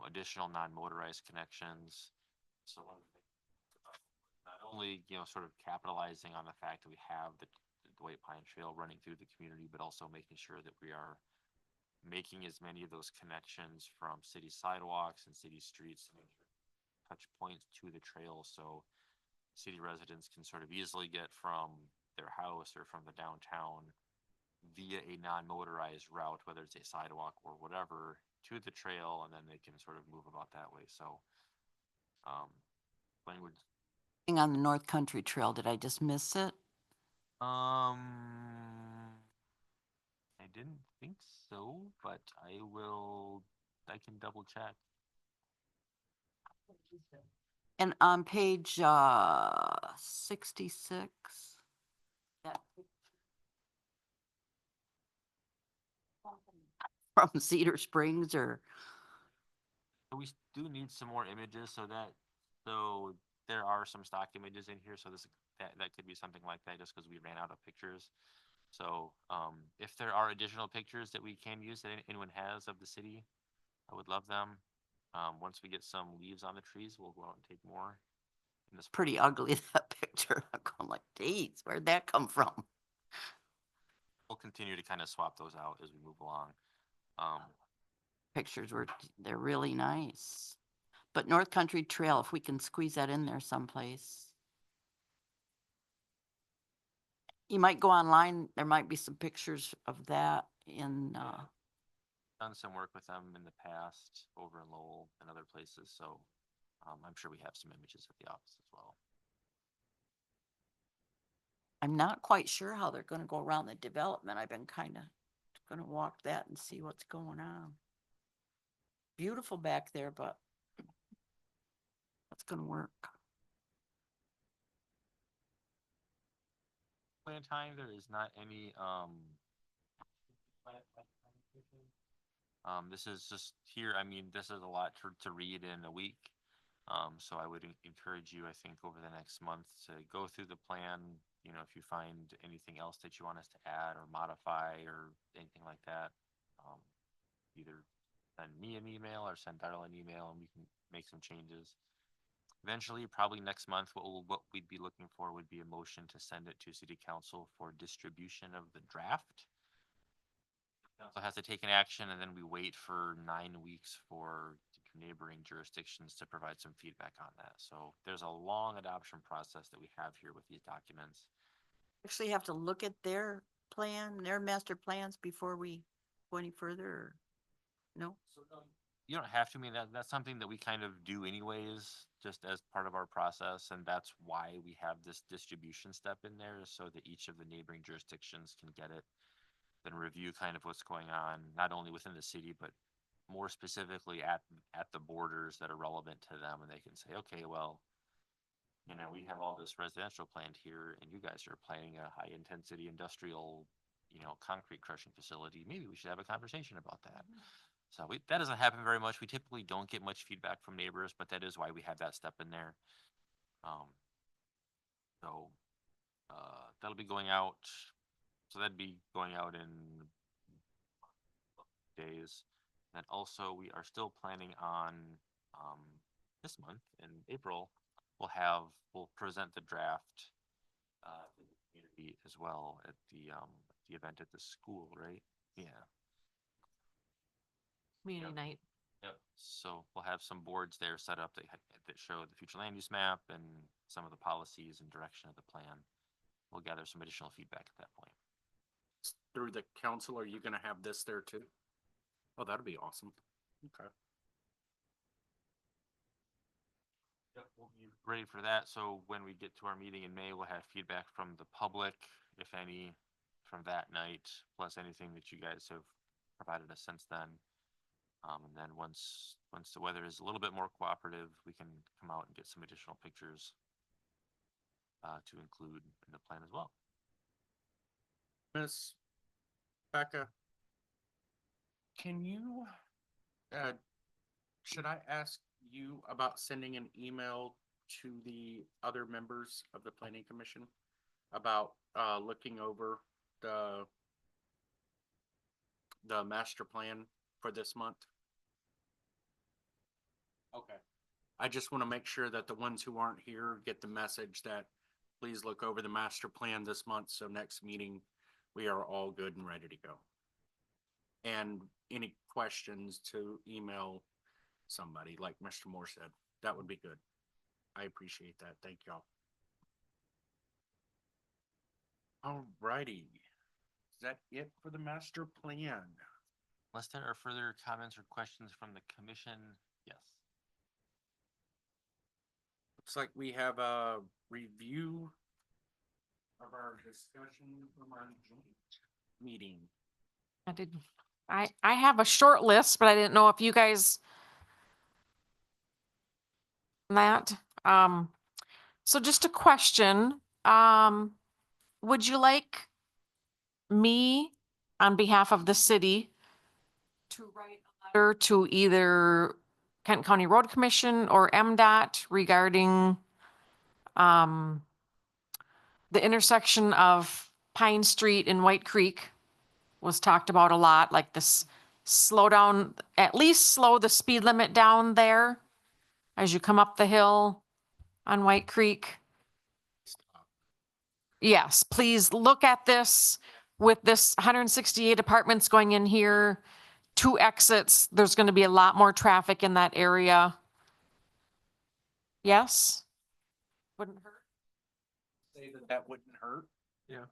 Additional non-motorized connections. So not only, you know, sort of capitalizing on the fact that we have the White Pine Trail running through the community, but also making sure that we are making as many of those connections from city sidewalks and city streets to make sure touch points to the trail, so city residents can sort of easily get from their house or from the downtown via a non-motorized route, whether it's a sidewalk or whatever, to the trail, and then they can sort of move about that way. So, language. Thing on the North Country Trail, did I just miss it? I didn't think so, but I can double check. And on page 66. that From Cedar Springs or, We do need some more images, so there are some stock images in here, so that could be something like that, just because we ran out of pictures. So, if there are additional pictures that we can use that anyone has of the city, I would love them. Once we get some leaves on the trees, we'll go out and take more. In this, pretty ugly, that picture. I'm going like, geez, where'd that come from? we'll continue to kind of swap those out as we move along. Pictures they're really nice. But North Country Trail, if we can squeeze that in there someplace. You might go online, there might be some pictures of that in, Done some work with them in the past over in Lowell and other places, so I'm sure we have some images at the office as well. I'm not quite sure how they're gonna go around the development. I've been kinda gonna walk that and see what's going on. Beautiful back there, but what's gonna work? Plan time, there is not any, this is just here, I mean, this is a lot to read in a week. So I would encourage you, I think, over the next month to go through the plan. You know, if you find anything else that you want us to add or modify or anything like that, either send me an email or send Darla an email and we can make some changes. Eventually, probably next month, what we'd be looking for would be a motion to send it to city council for distribution of the draft. Council has to take an action, and then we wait for 9 weeks for neighboring jurisdictions to provide some feedback on that. So there's a long adoption process that we have here with these documents. Actually have to look at their plan, their master plans before we go any further, or no? You don't have to, I mean, that's something that we kind of do anyways, just as part of our process, and that's why we have this distribution step in there, so that each of the neighboring jurisdictions can get it, then review kind of what's going on, not only within the city, but more specifically at the borders that are relevant to them, and they can say, okay, well, you know, we have all this residential planned here, and you guys are planning a high intensity industrial, you know, concrete crushing facility. Maybe we should have a conversation about that. So that doesn't happen very much. We typically don't get much feedback from neighbors, but that is why we have that step in there. So that'll be going out. So that'd be going out in days. And also, we are still planning on this month in April. We'll present the draft to the community as well at the event at the school, right? Yeah. Community Yep. night. Yep. So we'll have some boards there set up that show the future land use map and some of the policies and direction of the plan. We'll gather some additional feedback at that point. Through the council, are you gonna have this there too? Oh, that'd be awesome. Okay. Yep, we'll be ready for that. So when we get to our meeting in May, we'll have feedback from the public, if any, from that night, plus anything that you guys have provided us since then. And then once the weather is a little bit more cooperative, we can come out and get some additional pictures to include in the plan as well. Miss Becca, Can you, should I ask you about sending an email to the other members of the planning commission about, looking over the master plan for this month? Okay. I just want to make sure that the ones who aren't here get the message that please look over the master plan this month, so next meeting, we are all good and ready to go. And any questions to email somebody, like Mr. Moore said, that would be good. I appreciate that. Thank y'all. Alrighty. Is that it for the master plan? Unless there are further comments or questions from the commission, yes. Looks like we have a review of our discussion from our joint meeting. I have a short list, but I didn't know if you guys that, so just a question, would you like me on behalf of the city to write a letter to either Kent County Road Commission or MDOT regarding the intersection of Pine Street and White Creek was talked about a lot, like this slow down, at least slow the speed limit down there as you come up the hill on White Creek. Yes, please look at this with this 168 apartments going in here, 2 exits. There's going to be a lot more traffic in that area. Yes? Wouldn't hurt. Say that wouldn't hurt. Yeah.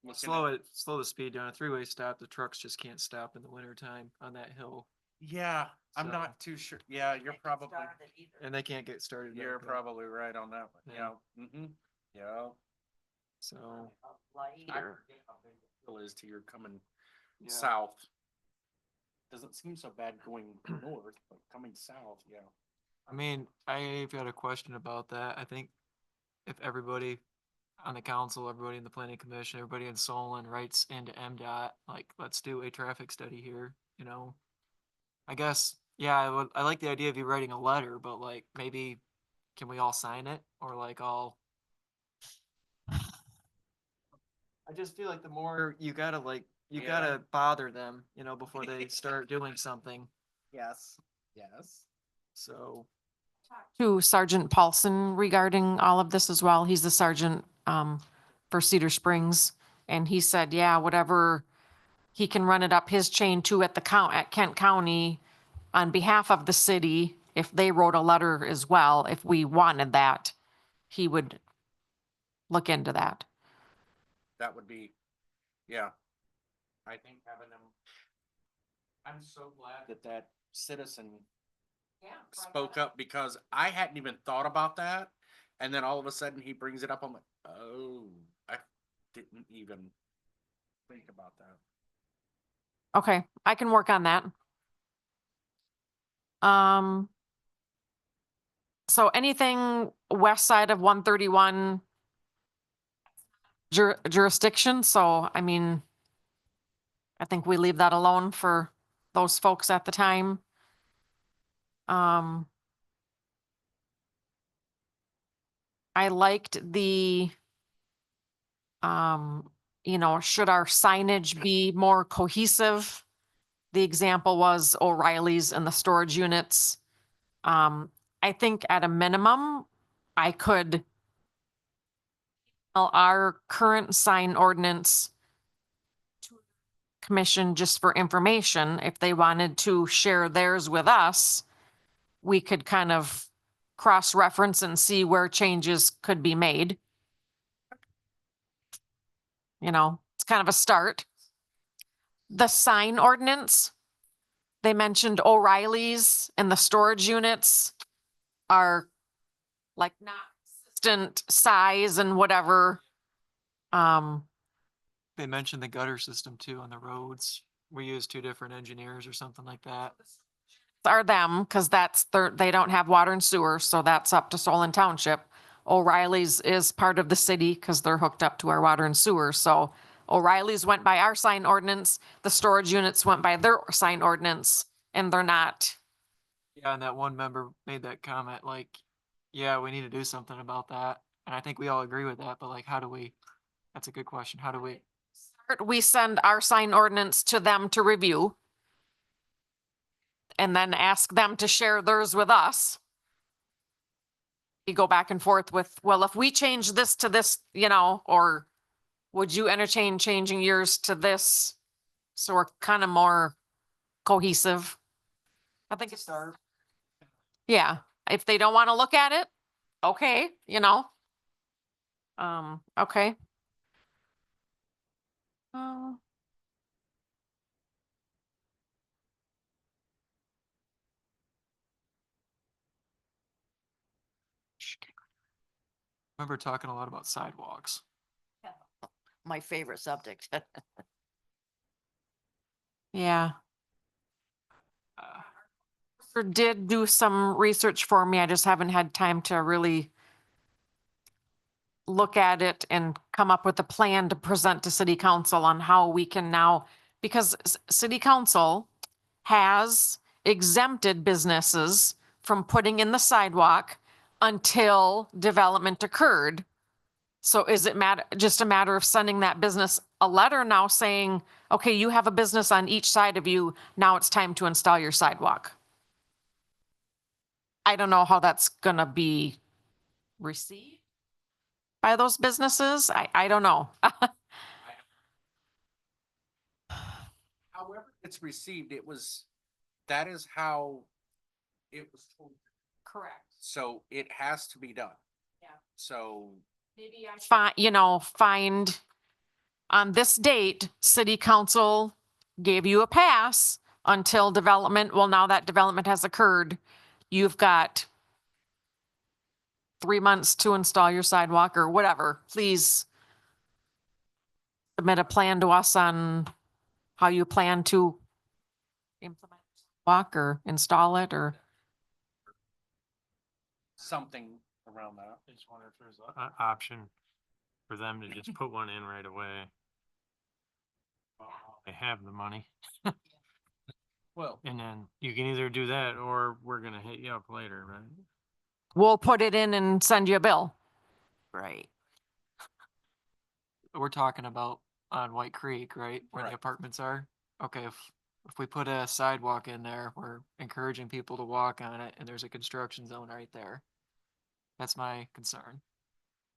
Looking Slow the speed down. A 3-way stop. The trucks just can't stop in the winter time on that hill, Yeah, I'm So- not too sure. Yeah, you're probably, and they can't get started. back you're up. probably right on that one. Yeah. Mm-hmm. Yeah. So, I forget how big the hill is to your coming yeah. south. Doesn't seem so bad going north, but coming south, yeah. I mean, I've got a question about that. I think if everybody on the council, everybody in the planning commission, everybody in Solon writes into MDOT, like, let's do a traffic study here, you know? I guess, yeah, I like the idea of you writing a letter, but like, maybe, can we all sign it? Or like, I just feel like the more you gotta like, you Yeah. gotta bother them, you know, before they start doing something, Yes. Yes. so. To Sergeant Paulson regarding all of this as well. He's the sergeant for Cedar Springs. And he said, yeah, whatever, he can run it up his chain too at at Kent County on behalf of the city. If they wrote a letter as well, if we wanted that, he would look into that. That would be, yeah. I think having them, I'm so glad that citizen spoke up, because I hadn't even thought about that. And then all of a sudden he brings it up. I'm like, oh, I didn't even think about that. Okay, I can work on that. So anything west side of 131 jurisdiction, so I mean, I think we leave that alone for those folks at the time. I liked the, you know, should our signage be more cohesive? The example was O'Reilly's and the storage units. I think at a minimum, I could our current sign ordinance to commission just for information. If they wanted to share theirs with us, we could kind of cross-reference and see where changes could be made. You know, it's kind of a start. The sign ordinance, they mentioned O'Reilly's and the storage units are like not consistent size and whatever. They mentioned the gutter system too on the roads. We use 2 different engineers or something like that. Are them, because that's they don't have water and sewer, so that's up to Solon Township. O'Reilly's is part of the city because they're hooked up to our water and sewer, so O'Reilly's went by our sign ordinance, the storage units went by their sign ordinance, and they're not. Yeah, and that one member made that comment, like, yeah, we need to do something about that. And I think we all agree with that, but like, how do we, that's a good question. How do we? We send our sign ordinance to them to review. And then ask them to share theirs with us. You go back and forth with, well, if we change this to this, or would you entertain changing yours to this? So we're kind of more cohesive. I think it's, yeah, if they don't want to look at it, okay, okay. Uh, Remember talking a lot about sidewalks. My favorite subject. Yeah, Uh, did do some research for me. I just haven't had time to really look at it and come up with a plan to present to city council on how we can now, because city council has exempted businesses from putting in the sidewalk until development occurred. So is it just a matter of sending that business a letter now saying, okay, you have a business on each side of you, now it's time to install your sidewalk? I don't know how that's gonna be received by those businesses. I don't know. However it's received, that is how it was told. Correct. So it has to be done. Yeah. So Maybe find on this date, city council gave you a pass until development. Well, now that development has occurred, you've got 3 months to install your sidewalk or whatever. Please submit a plan to us on how you plan to implement walk or install it or. something around that. I just wonder if there's an option for them to just put one in right away. They have the money, Well, and then you can either do that or we're gonna hit you up later, right? We'll put it in and send you a bill. Right. We're talking about on White Creek, right? Where the Right. apartments are? Okay, if we put a sidewalk in there, we're encouraging people to walk on it and there's a construction zone right there. That's my concern.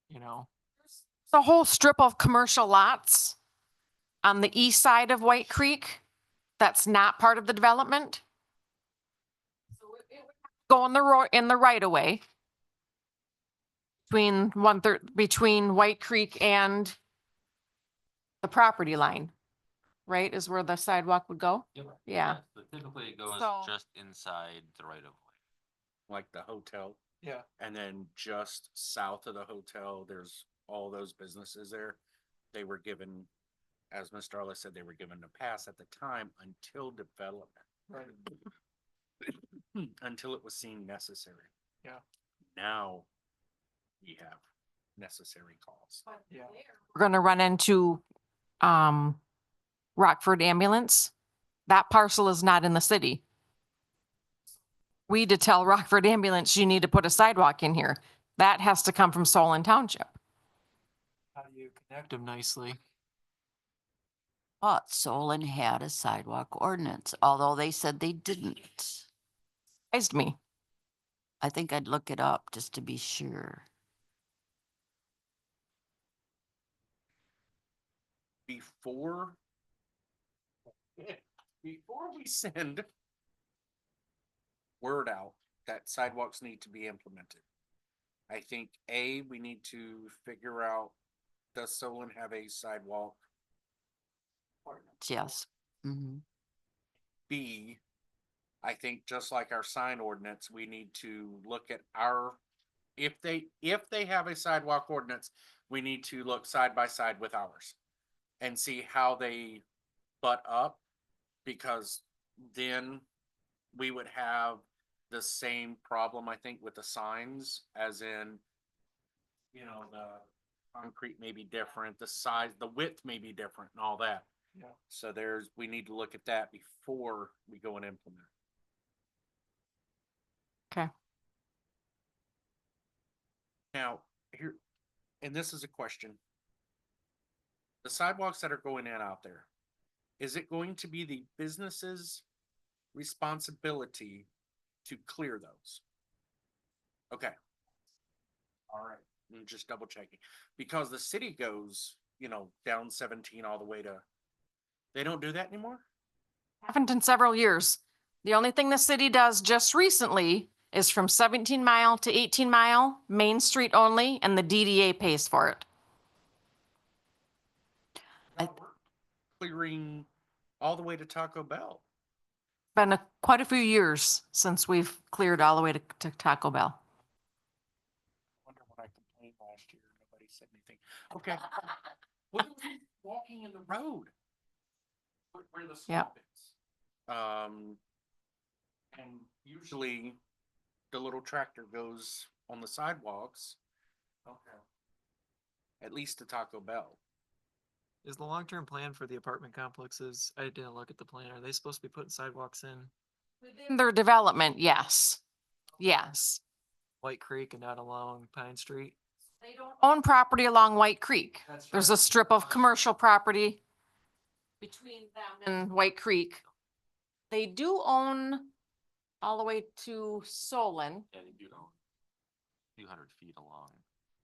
The whole strip of commercial lots on the east side of White Creek that's not part of the development. Go in the in the right of way between White Creek and the property line, right, is where the sidewalk would go? Yeah. But typically it goes So- just inside the right of way. like the hotel, Yeah. and then just south of the hotel, there's all those businesses there. They were given, as Mr. Arliss said, they were given a pass at the time until development. Right. Until it was seen necessary. Yeah. Now we have necessary calls. Yeah. We're gonna run into, Rockford Ambulance. That parcel is not in the city. We to tell Rockford Ambulance, you need to put a sidewalk in here. That has to come from Solon Township. How do you connect them nicely? But Solon had a sidewalk ordinance, although they said they didn't. Surprised me. I think I'd look it up just to be sure. Before we send word out that sidewalks need to be implemented, I think we need to figure out, does Solon have a sidewalk? Yes. Mm-hmm. B, I think just like our sign ordinance, we need to look at if they have a sidewalk ordinance, we need to look side by side with ours and see how they butt up, because then we would have the same problem, I think, with the signs, as in, concrete may be different, the size, the width may be different and all that. Yeah. So we need to look at that before we go and implement. Okay. Now, here, and this is a question. The sidewalks that are going in out there, is it going to be the business's responsibility to clear those? Okay. All right, I'm just double checking, because the city goes, down 17 all the way to, they don't do that anymore? Haven't in several years. The only thing the city does just recently is from 17 Mile to 18 Mile, Main Street only, and the DDA pays for it. I- No, we're clearing all the way to Taco Bell. Been quite a few years since we've cleared all the way to Taco Bell. Wonder when I complained last year, nobody said anything. Okay. What are we walking in the road? Where the swamp is. And usually the little tractor goes on the sidewalks. Okay. At least to Taco Bell. Is the long-term plan for the apartment complexes, I didn't look at the plan, are they supposed to be putting sidewalks in In their development, yes. Yes. White Creek and not along Pine Street? They don't own property along White Creek. That's There's right. a strip of commercial property between them and White Creek. They do own all the way to Solon. Yeah, they do know. 200 feet along.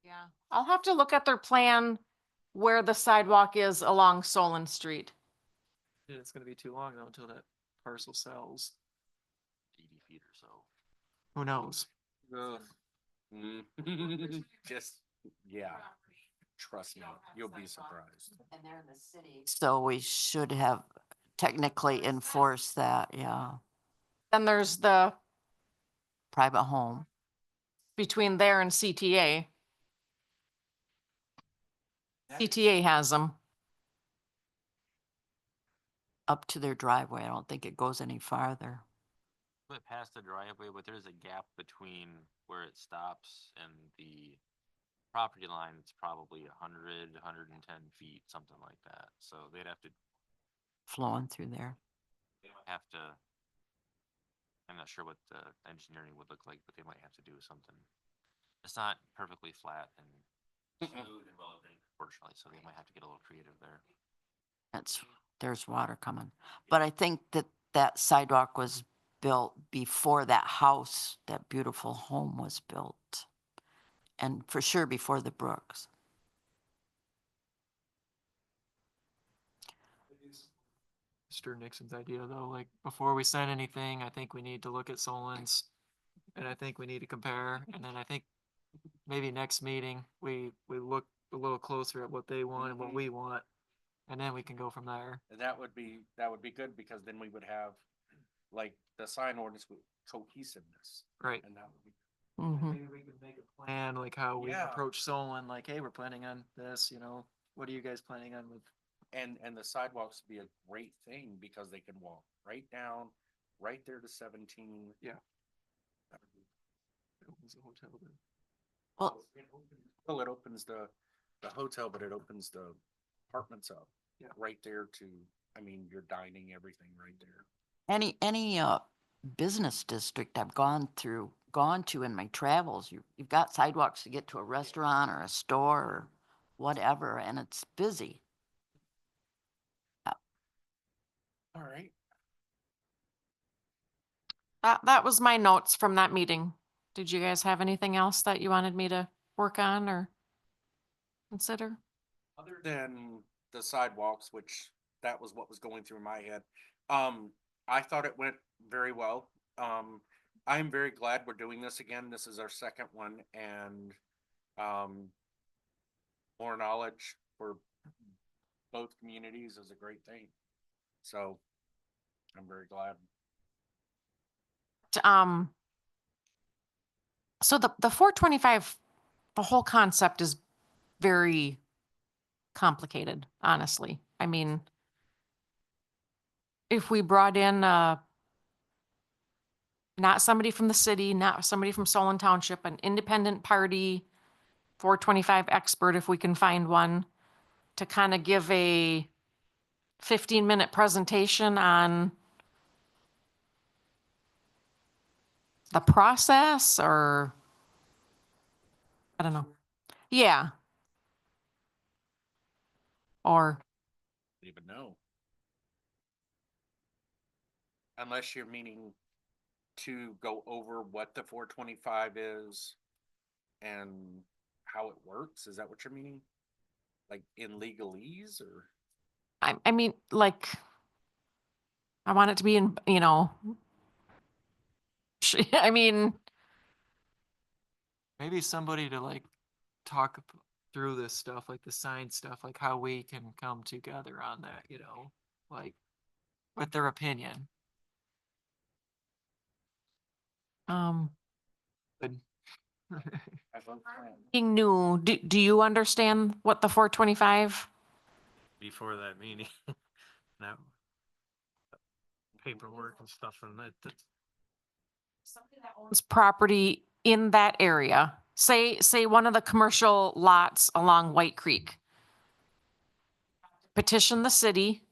Yeah. I'll have to look at their plan where the sidewalk is along Solon Street. And it's gonna be too long though until that parcel sells. 80 feet or so. Who knows? Just, yeah, trust me, you'll be surprised. And they're in the city. So we should have technically enforced that, yeah. Then there's the, Private home. between there and CTA. CTA has them. Up to their driveway. I don't think it goes any farther. Went past the driveway, but there's a gap between where it stops and the property line. It's probably 100, 110 feet, something like that. So they'd have to, Flowing through there. they might have to, I'm not sure what the engineering would look like, but they might have to do something. It's not perfectly flat and smooth and well drained, fortunately, so they might have to get a little creative there. There's water coming. But I think that that sidewalk was built before that house, that beautiful home was built. And for sure before the Brooks. Mr. Nixon's idea though, like before we send anything, I think we need to look at Solon's. And I think we need to compare, and then I think maybe next meeting, we look a little closer at what they want and what we want. And then we can go from there. And that would be good, because then we would have, like, the sign ordinance with cohesiveness, Right. and that would be. Mhm. Maybe we could make a plan, like how we Yeah. approach Solon, like, hey, we're planning on this, what are you guys planning on with? And the sidewalks would be a great thing, because they can walk right down, right there to 17. Yeah. That would be- It opens the hotel then. Well, Well, it opens the hotel, but it opens the apartments up. Yeah. Right there to, your dining, everything right there. any business district I've gone to in my travels, you've got sidewalks to get to a restaurant or a store or whatever, and it's busy. All right. That was my notes from that meeting. Did you guys have anything else that you wanted me to work on or consider? Other than the sidewalks, which that was what was going through my head, I thought it went very well. I'm very glad we're doing this again. This is our second one, and more knowledge for both communities is a great thing. So I'm very glad. So the 425, the whole concept is very complicated, honestly. I mean, if we brought in, not somebody from the city, not somebody from Solon Township, an independent party, 425 expert, if we can find one, to kind of give a 15-minute presentation on the process, or I don't know. Yeah. Or, Even know. Unless you're meaning to go over what the 425 is and how it works, is that what you're meaning? Like in legalese or? I mean, like, I want it to be in, you know, I mean, Maybe somebody to like talk through this stuff, like the science stuff, like how we can come together on that, you know, like with their opinion. But being new, do you understand what the 425? Before that meeting. That paperwork and stuff and that's Owns property in that area, say one of the commercial lots along White Creek. Petition the city.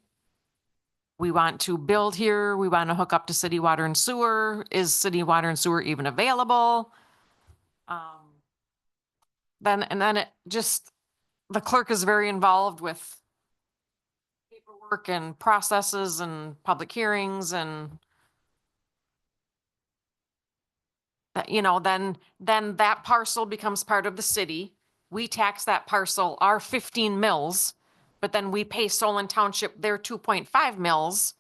We want to build here. We want to hook up to city water and sewer. Is city water and sewer even available? Then it just, the clerk is very involved with paperwork and processes and public hearings and that, you know, then that parcel becomes part of the city. We tax that parcel, our 15 mills, but then we pay Solon Township their 2.5 mills.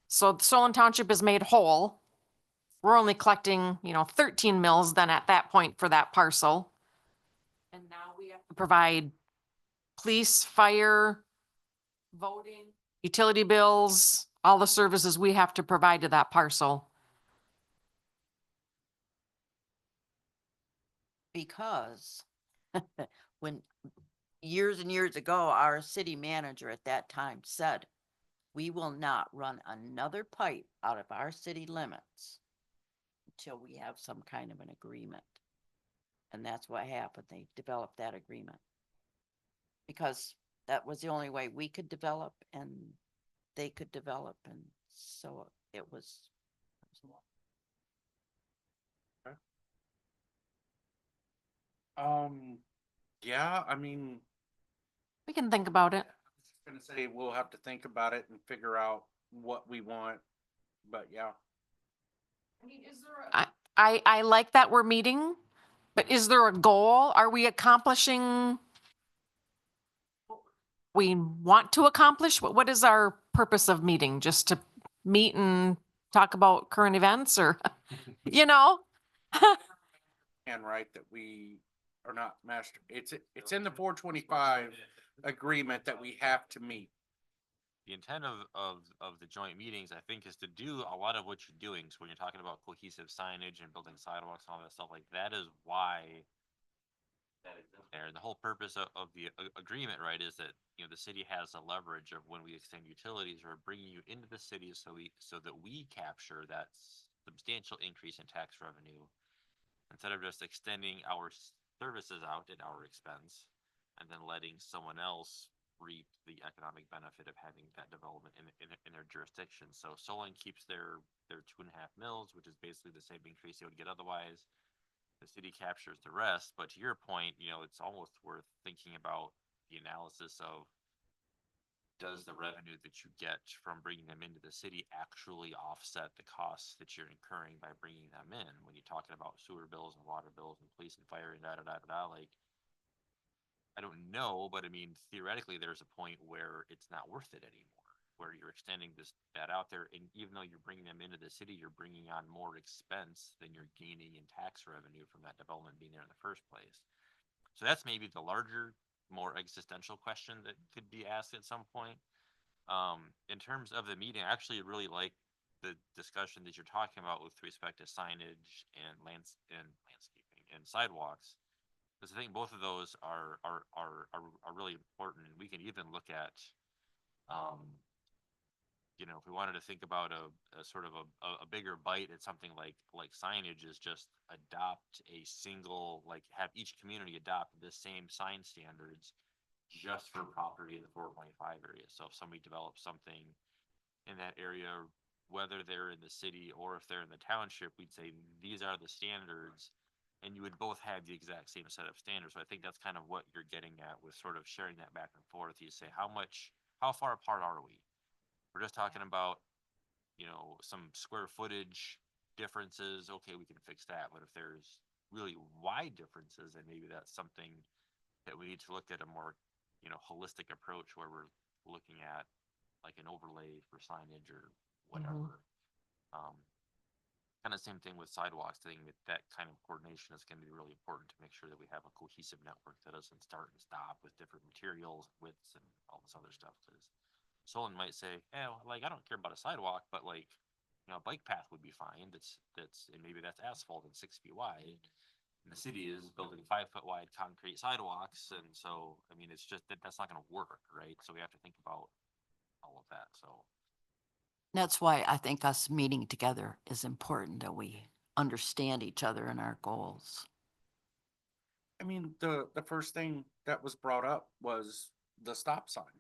So Solon Township is made whole. We're only collecting, you know, 13 mills then at that point for that parcel. And now we have to provide police, fire, voting, utility bills, all the services we have to provide to that parcel. Because when, years and years ago, our city manager at that time said, we will not run another pipe out of our city limits until we have some kind of an agreement. And that's what happened. They developed that agreement. Because that was the only way we could develop and they could develop, and so it was. Yeah, I mean, We can think about it. I was just gonna say, we'll have to think about it and figure out what we want, but yeah. I like that we're meeting, but is there a goal? Are we accomplishing what we want to accomplish? What is our purpose of meeting? Just to meet and talk about current events, or, you know? And right, that we are not master, it's in the 425 agreement that we have to meet. The intent of the joint meetings, I think, is to do a lot of what you're doing. So when you're talking about cohesive signage and building sidewalks and all that stuff, like that is why that is in there. And the whole purpose of the agreement, right, is that, you know, the city has a leverage of when we extend utilities or bringing you into the city so that we capture that substantial increase in tax revenue instead of just extending our services out at our expense and then letting someone else reap the economic benefit of having that development in their jurisdiction. So Solon keeps their 2.5 mills, which is basically the same increase they would get otherwise. The city captures the rest. But to your point, you know, it's almost worth thinking about the analysis of, does the revenue that you get from bringing them into the city actually offset the costs that you're incurring by bringing them in? When you're talking about sewer bills and water bills and police and fire and like, I don't know, but I mean, theoretically, there's a point where it's not worth it anymore, where you're extending that out there. And even though you're bringing them into the city, you're bringing on more expense than you're gaining in tax revenue from that development being there in the first place. So that's maybe the larger, more existential question that could be asked at some point. In terms of the meeting, I actually really like the discussion that you're talking about with respect to signage and landscaping and sidewalks. Because I think both of those are really important. And we can even look at, you know, if we wanted to think about a sort of a bigger bite at something like signage is just adopt a single, like have each community adopt the same sign standards just for property in the 425 area. So if somebody develops something in that area, whether they're in the city or if they're in the township, we'd say these are the standards. And you would both have the exact same set of standards. So I think that's kind of what you're getting at with sort of sharing that back and forth. You say, how far apart are we? We're just talking about, you know, some square footage differences. Okay, we can fix that. But if there's really wide differences, then maybe that's something that we need to look at a more, you know, holistic approach where we're looking at like an overlay for signage or whatever. Kind of same thing with sidewalks. I think that kind of coordination is going to be really important to make sure that we have a cohesive network that doesn't start and stop with different materials, widths, and all this other stuff. Because someone might say, "Eh, like I don't care about a sidewalk, but like, you know, a bike path would be fine. And maybe that's asphalt and 6 feet wide." And the city is building 5 foot wide concrete sidewalks, and so I mean, it's just that's not going to work, right? So we have to think about all of that. So. That's why I think us meeting together is important, that we understand each other and our goals. I mean, the first thing that was brought up was the stop sign.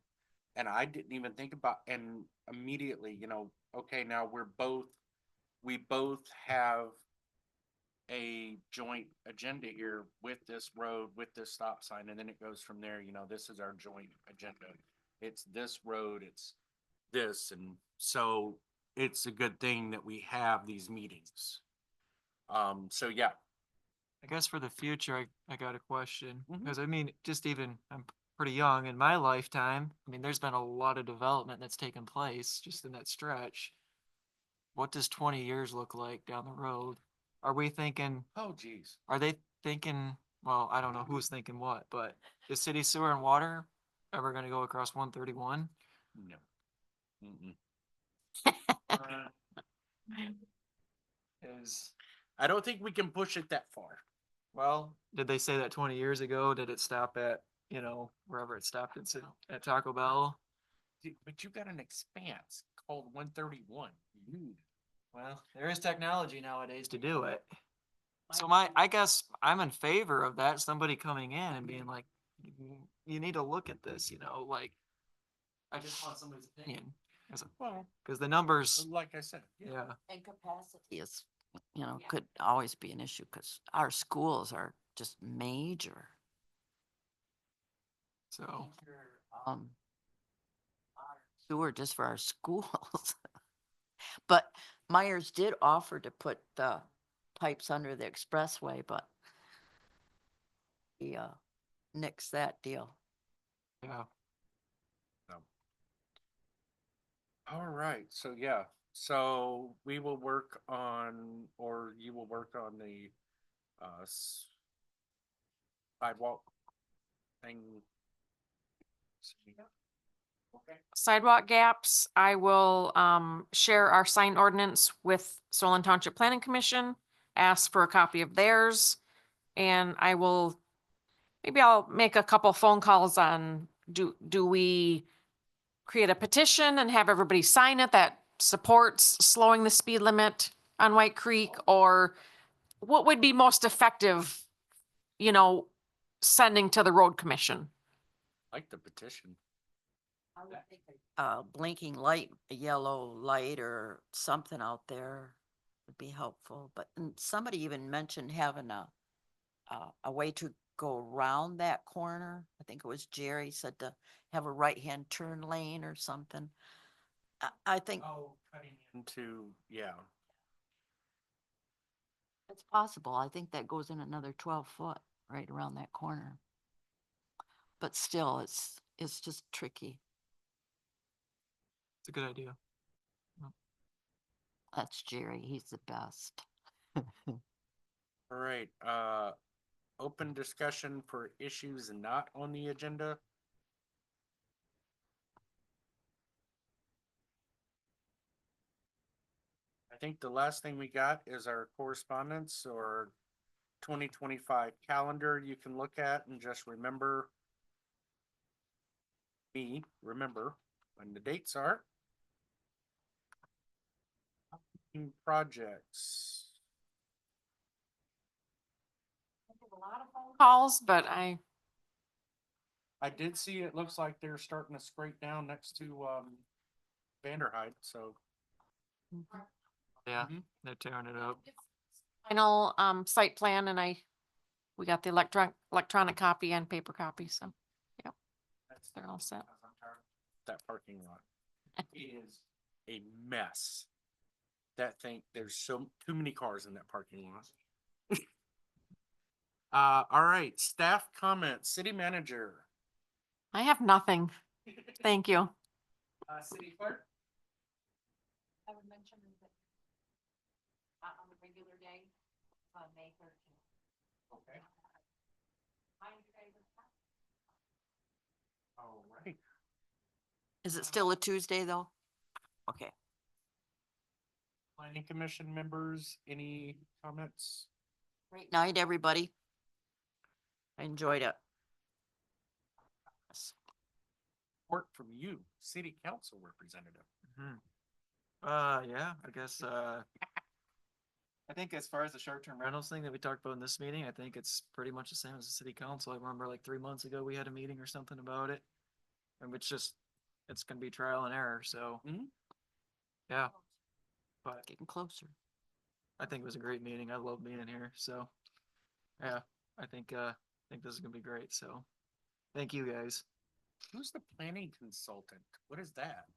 And I didn't even think about, and immediately, you know, okay, now we both have a joint agenda here with this road, with this stop sign, and then it goes from there, you know, this is our joint agenda. It's this road, it's this, and so it's a good thing that we have these meetings. So yeah, I guess for the future, I got a question, Mhm. because I mean, just even, I'm pretty young in my lifetime. I mean, there's been a lot of development that's taken place just in that stretch. What does 20 years look like down the road? Are we thinking, oh geez. are they thinking, well, I don't know who's thinking what, but is city sewer and water ever gonna go across 131? No. Mm-mm. Is, I don't think we can push it that far. well, did they say that 20 years ago? Did it stop at, wherever it stopped at Taco Bell? But you got an expanse called 131. Well, there is technology nowadays to do it. So I guess I'm in favor of that, somebody coming in and being like, you need to look at this, like, I just want somebody's opinion. Well, Cause the numbers, like I said, yeah, And capacity is, could always be an issue, because our schools are just major. so, Um, Sewer just for our schools. But Myers did offer to put the pipes under the expressway, but he nixed that deal. yeah. all right. So yeah, so we will work on, or you will work on the sidewalk thing. Okay. Sidewalk gaps, I will share our sign ordinance with Solon Township Planning Commission, ask for a copy of theirs. And maybe I'll make a couple phone calls on, do we create a petition and have everybody sign it that supports slowing the speed limit on White Creek? Or what would be most effective, sending to the road commission? Like the petition. Blinking light, a yellow light or something out there would be helpful. But somebody even mentioned having a way to go around that corner. I think it was Jerry said to have a right-hand turn lane or something. I think Oh, cutting into, yeah. it's possible. I think that goes in another 12 foot right around that corner. But still, it's just tricky. It's a good idea. That's Jerry. He's the best. All right, open discussion for issues not on the agenda. I think the last thing we got is our correspondence or 2025 calendar you can look at and just remember when the dates are. Projects. Calls, but I, I did see it looks like they're starting to scrape down next to Vanderhyde, so. Yeah, Mhm. they're tearing it up. final, site plan and we got the electronic copy and paper copy, so they're all set. That parking lot. It is a mess. That thing, there's too many cars in that parking lot. All right, staff comments, city manager. I have nothing. Thank you. City clerk. I would mention that on the regular day, May 13th. Okay. All right. Is it still a Tuesday though? Okay. Planning commission members, any comments? Great night, everybody. I enjoyed it. Report from you, city council representative. Yeah, I guess, I think as far as the short-term rentals thing that we talked about in this meeting, I think it's pretty much the same as the city council. I remember like 3 months ago, we had a meeting or something about it. And it's gonna be trial and error, so. Mhm. Yeah. But Getting closer. I think it was a great meeting. I love being in here, so. Yeah, I think this is gonna be great, so. Thank you, guys. Who's the planning consultant? What is that?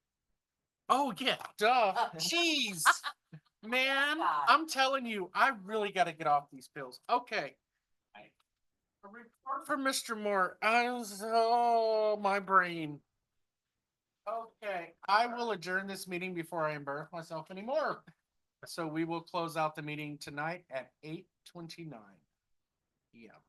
Oh, yeah, duh, jeez. Man, I'm telling you, I really gotta get off these pills. Okay. A report from Mr. Moore. My brain. Okay, I will adjourn this meeting before I embarrass myself anymore. So we will close out the meeting tonight at 8:29 p.m.